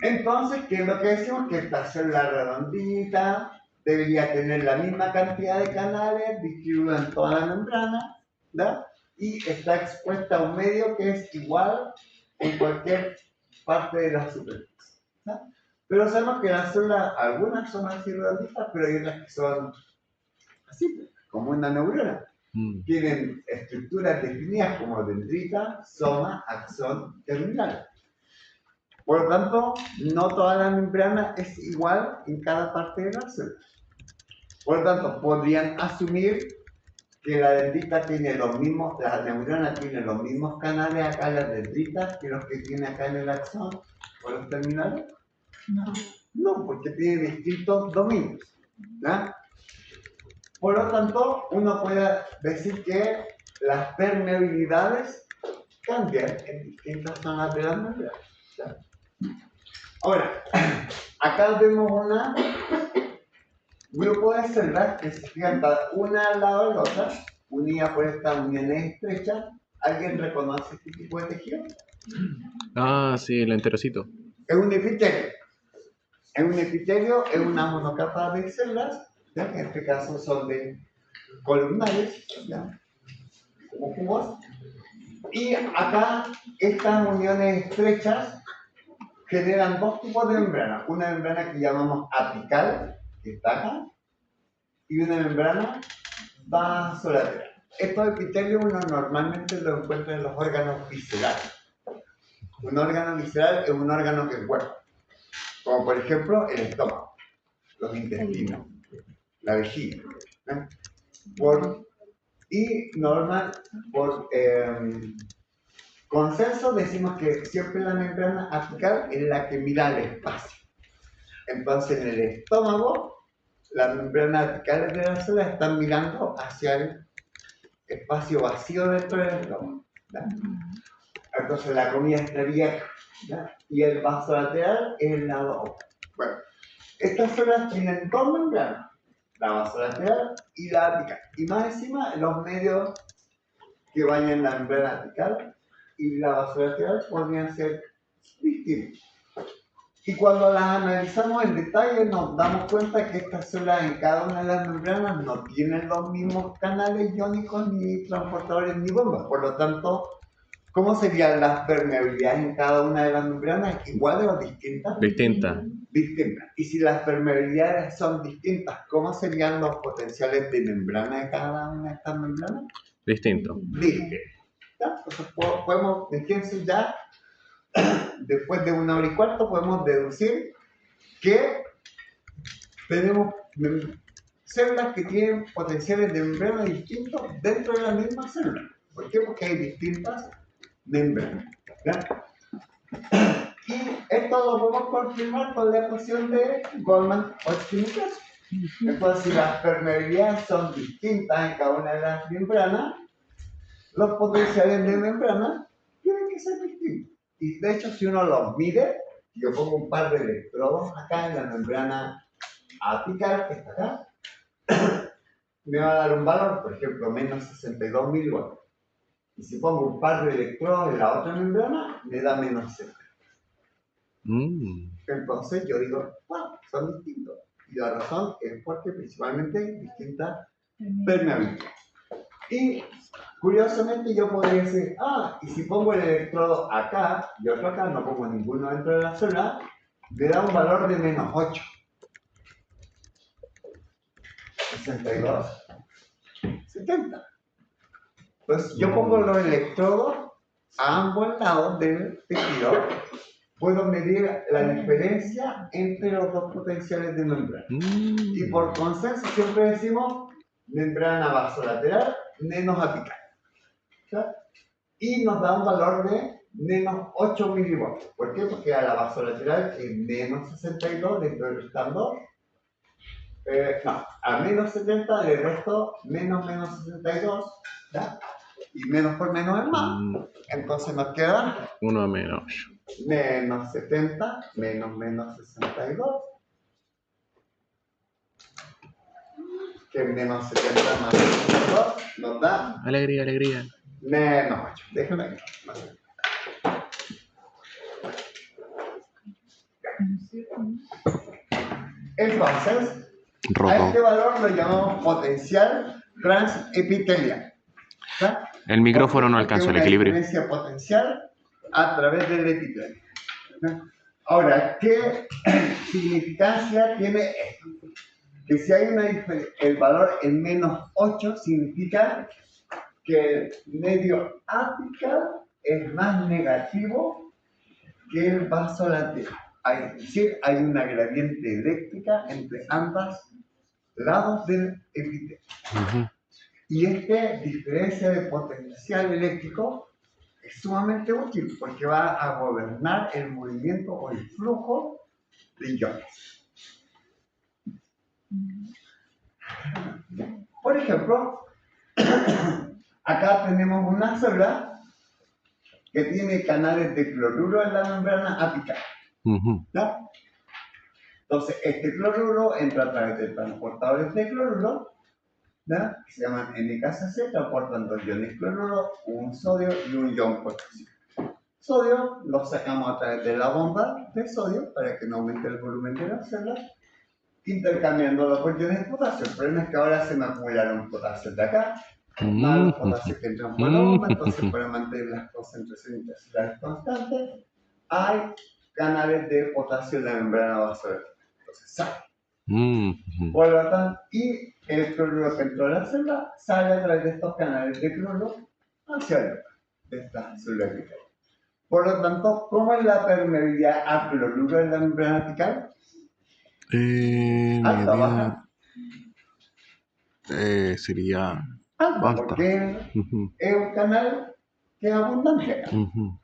Entonces, ¿qué es lo que decimos? Que esta célula redondita debería tener la misma cantidad de canales distribuidos en toda la membrana, ¿verdad? Y está expuesta a un medio que es igual en cualquier parte de la superficie, ¿verdad? Pero sabemos que las células, algunas son así redonditas, pero hay otras que son así, como una neurona. Tienen estructuras definidas como dendrita, soma, axón, terminal. Por lo tanto, no toda la membrana es igual en cada parte de la célula. Por lo tanto, podrían asumir que la dendrita tiene los mismos, la neurona tiene los mismos canales acá en las dendritas que los que tiene acá en el axón o los terminales. No, porque tiene distintos dominios, ¿ya? Por lo tanto, uno puede decir que las permeabilidades cambian en distintas zonas de la membrana, ¿ya? Ahora, acá vemos un grupo de células que se fijan una al lado de la otra, unidas por estas uniones estrechas. ¿Alguien reconoce este tipo de tejido? Ah, sí, el enterocito. Es un epitelio. Es un epitelio, es una monocapa de células, ¿ya? En este caso son de columnares, ¿ya? Como cubos. Y acá estas uniones estrechas generan dos tipos de membrana. Una membrana que llamamos apical, que está acá, y una membrana vasolateral. Estos epitelios uno normalmente los encuentra en los órganos viscerales. Un órgano visceral es un órgano que es hueco, como por ejemplo el estómago, los intestinos, la vejiga, ¿no? Y normal, por consenso, decimos que siempre la membrana apical es la que mira al espacio. Entonces, en el estómago, las membranas apicales de la célula están mirando hacia el espacio vacío dentro del estómago. ¿Ya? Entonces, la comida estaría acá, ¿ya? Y el vaso lateral es el lado opuesto. Bueno, estas células tienen dos membranas, la vasolateral y la apical. Y más encima, los medios que vayan en la membrana apical y la vasolateral podrían ser distintos. Y cuando las analizamos en detalle, nos damos cuenta que estas células en cada una de las membranas no tienen los mismos canales iónicos, ni transportadores, ni bombas. Por lo tanto, ¿cómo serían las permeabilidades en cada una de las membranas? ¿Iguales o distintas? Distinta. Distintas. Y si las permeabilidades son distintas, ¿cómo serían los potenciales de membrana de cada una de estas membranas? Distinto. Distintos. Entonces podemos, fíjense ya, después de 1 hora y cuarto, podemos deducir que tenemos células que tienen potenciales de membrana distintos dentro de la misma célula. ¿Por qué? Porque hay distintas membranas. ¿Ya? Y esto lo podemos confirmar con la ecuación de Goldman-Hodgkin. Entonces, si las permeabilidades son distintas en cada una de las membranas, los potenciales de membrana tienen que ser distintos. Y de hecho, si uno los mide, yo pongo un par de electrodos acá en la membrana apical, que está acá, me va a dar un valor, por ejemplo, menos 62 milivolts. Y si pongo un par de electrodos en la otra membrana, me da menos 70. Entonces yo digo, bueno, son distintos. Y la razón es porque principalmente distintas permeabilidades. Y curiosamente yo podría decir, y si pongo el electrodo acá y otro acá, no pongo ninguno dentro de la célula, me da un valor de menos 8. 62, 70. Entonces yo pongo los electrodos a ambos lados del tejido, puedo medir la diferencia entre los dos potenciales de membrana. Y por consenso siempre decimos membrana vasolateral menos apical. ¿Sí? Y nos da un valor de menos 8 milivolts. ¿Por qué? Porque a la vasolateral es menos 62, le estoy restando. A menos 70 le resto menos 62, ¿ya? Y menos por menos es más. Entonces nos queda 1 menos 8. menos 70 menos 62, que menos 70 más 62 nos da Alegría, alegría. menos 8. Déjenme aquí. Entonces, a este valor lo llamamos potencial transepitelial. ¿Está? El micrófono no alcanzó el equilibrio. Una diferencia potencial a través del epitelio. Ahora, ¿qué significancia tiene esto? Que si hay una diferencia, el valor en menos 8 significa que el medio apical es más negativo que el vasolateral. Es decir, hay una gradiente eléctrica entre ambos lados del epitelio. Y esta diferencia de potencial eléctrico es sumamente útil porque va a gobernar el movimiento o el flujo de iones. Por ejemplo, acá tenemos una célula que tiene canales de cloruro en la membrana apical. ¿Ya? Entonces, este cloruro entra a través de transportadores de cloruro, ¿ya? Que se llaman NKCC, transportan 2 iones cloruro, un sodio y un ion potasio. Sodio lo sacamos a través de la bomba de sodio para que no aumente el volumen de las células, intercambiándolo por iones de potasio. El problema es que ahora se me acumularon potasios de acá, más los potasios que entran por la bomba, entonces para mantener las concentraciones intercelulares constantes, hay canales de potasio en la membrana vascular. Entonces sale. Por lo tanto, y el cloruro que entró a la célula sale a través de estos canales de cloruro hacia el de esta célula apical. Por lo tanto, ¿cómo es la permeabilidad a cloruro en la membrana apical? Alta, baja. Sería alta, Alta. porque Ujú, es un canal que es abundante acá. ujú.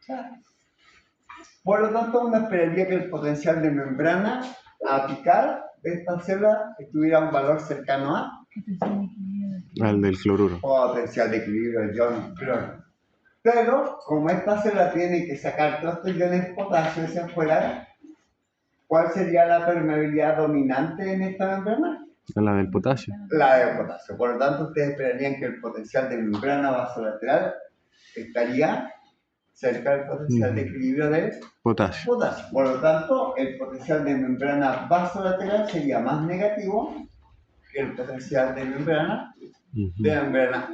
Por lo tanto, uno esperaría que el potencial de membrana apical de esta célula tuviera un valor cercano a Al del cloruro. potencial de equilibrio de iones cloro. Pero, como esta célula tiene que sacar todos estos iones potasio hacia afuera, ¿cuál sería la permeabilidad dominante en esta membrana? La del potasio. La de potasio. Por lo tanto, ustedes esperarían que el potencial de membrana vasolateral estaría cerca del potencial de equilibrio del Potasio. potasio. Por lo tanto, el potencial de membrana vasolateral sería más negativo que el potencial de membrana Ujú.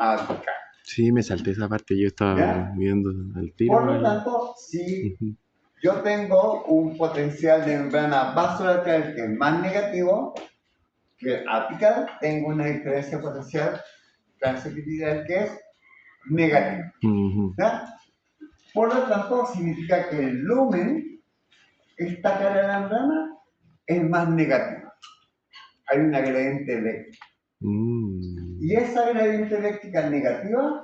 apical. Sí, me salté esa parte. Yo estaba ¿Ya? viendo el tiro. Por lo tanto, si Ujú. yo tengo un potencial de membrana vasolateral que es más negativo que el apical, tengo una diferencia potencial transepidal que es negativa. Ujú. ¿Ya? Por lo tanto, significa que el lumen, esta cara de la membrana, es más negativa. Hay una gradiente eléctrica. Mm. Y esa gradiente eléctrica negativa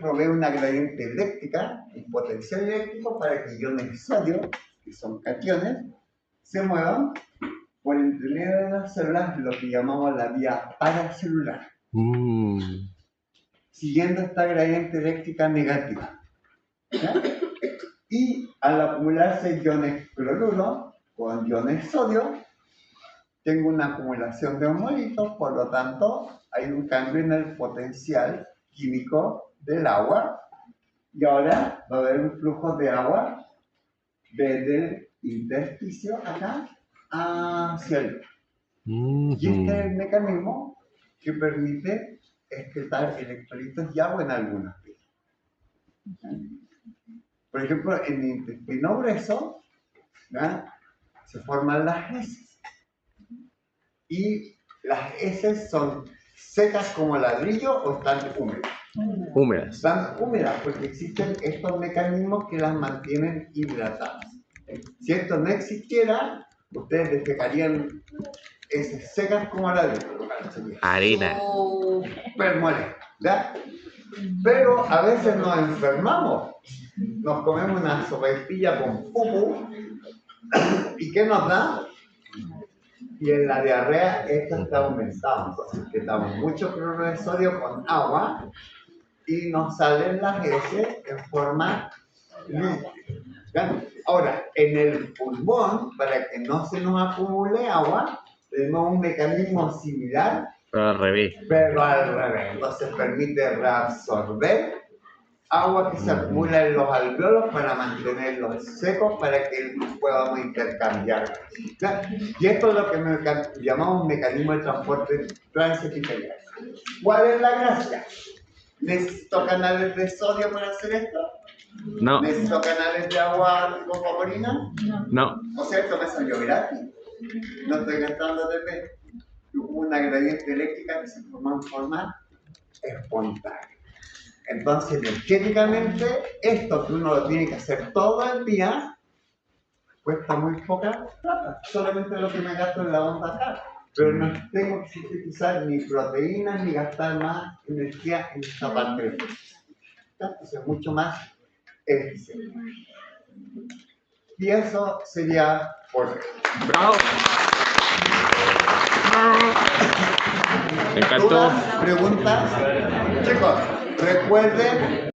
provee una gradiente eléctrica, un potencial eléctrico para que iones de sodio, que son cationes, se muevan por entre medio de las células, lo que llamamos la vía paracelular, Mm. siguiendo esta gradiente eléctrica negativa. ¿Ya? Y al acumularse iones cloruro con iones sodio, tengo una acumulación de homolitos, por lo tanto, hay un cambio en el potencial químico del agua, y ahora va a haber un flujo de agua desde el intersticio acá hacia el. Y este es el Ujú. mecanismo que permite excretar electrolitos y agua en algunas vías. Por ejemplo, en el intestino grueso, ¿ya?, se forman las heces. Y las heces son secas como ladrillo o están húmedas. Húmedas. Están húmedas porque existen estos mecanismos que las mantienen hidratadas. Si esto no existiera, ustedes defecarían heces secas como ladrillo. Arena. Súper molesto, ¿ya? Pero a veces nos enfermamos. Nos comemos una sopaipilla con pupu. ¿Y qué nos da? Y en la diarrea esto está aumentado. Entonces, que damos mucho cloruro de sodio con agua y nos salen las heces en forma líquida. Ahora, en el pulmón, para que no se nos acumule agua, tenemos un mecanismo similar, Pero al revés. pero al revés. Entonces permite reabsorber agua que se acumula en los alveolos para mantenerlos secos para que podamos intercambiar. ¿Ya? Y esto es lo que llamamos un mecanismo de transporte transepitelial. ¿Cuál es la gracia? ¿Necesito canales de sodio para hacer esto? No. ¿Necesito canales de agua tipo favorina? No. O sea, esto me salió gratis. No estoy gastando TP. Hubo una gradiente eléctrica que se formó en forma espontánea. Entonces, energéticamente, esto que uno lo tiene que hacer todo el día, cuesta muy poca plata. Solamente lo que me gasto en la onda acá. Pero no tengo que sintetizar ni proteínas ni gastar más energía en esta parte del proceso. Entonces, es mucho más eficiente. Y eso sería por hoy. ¡Bravo! Me encantó. ¿Dudas? ¿Preguntas? Chicos, recuerden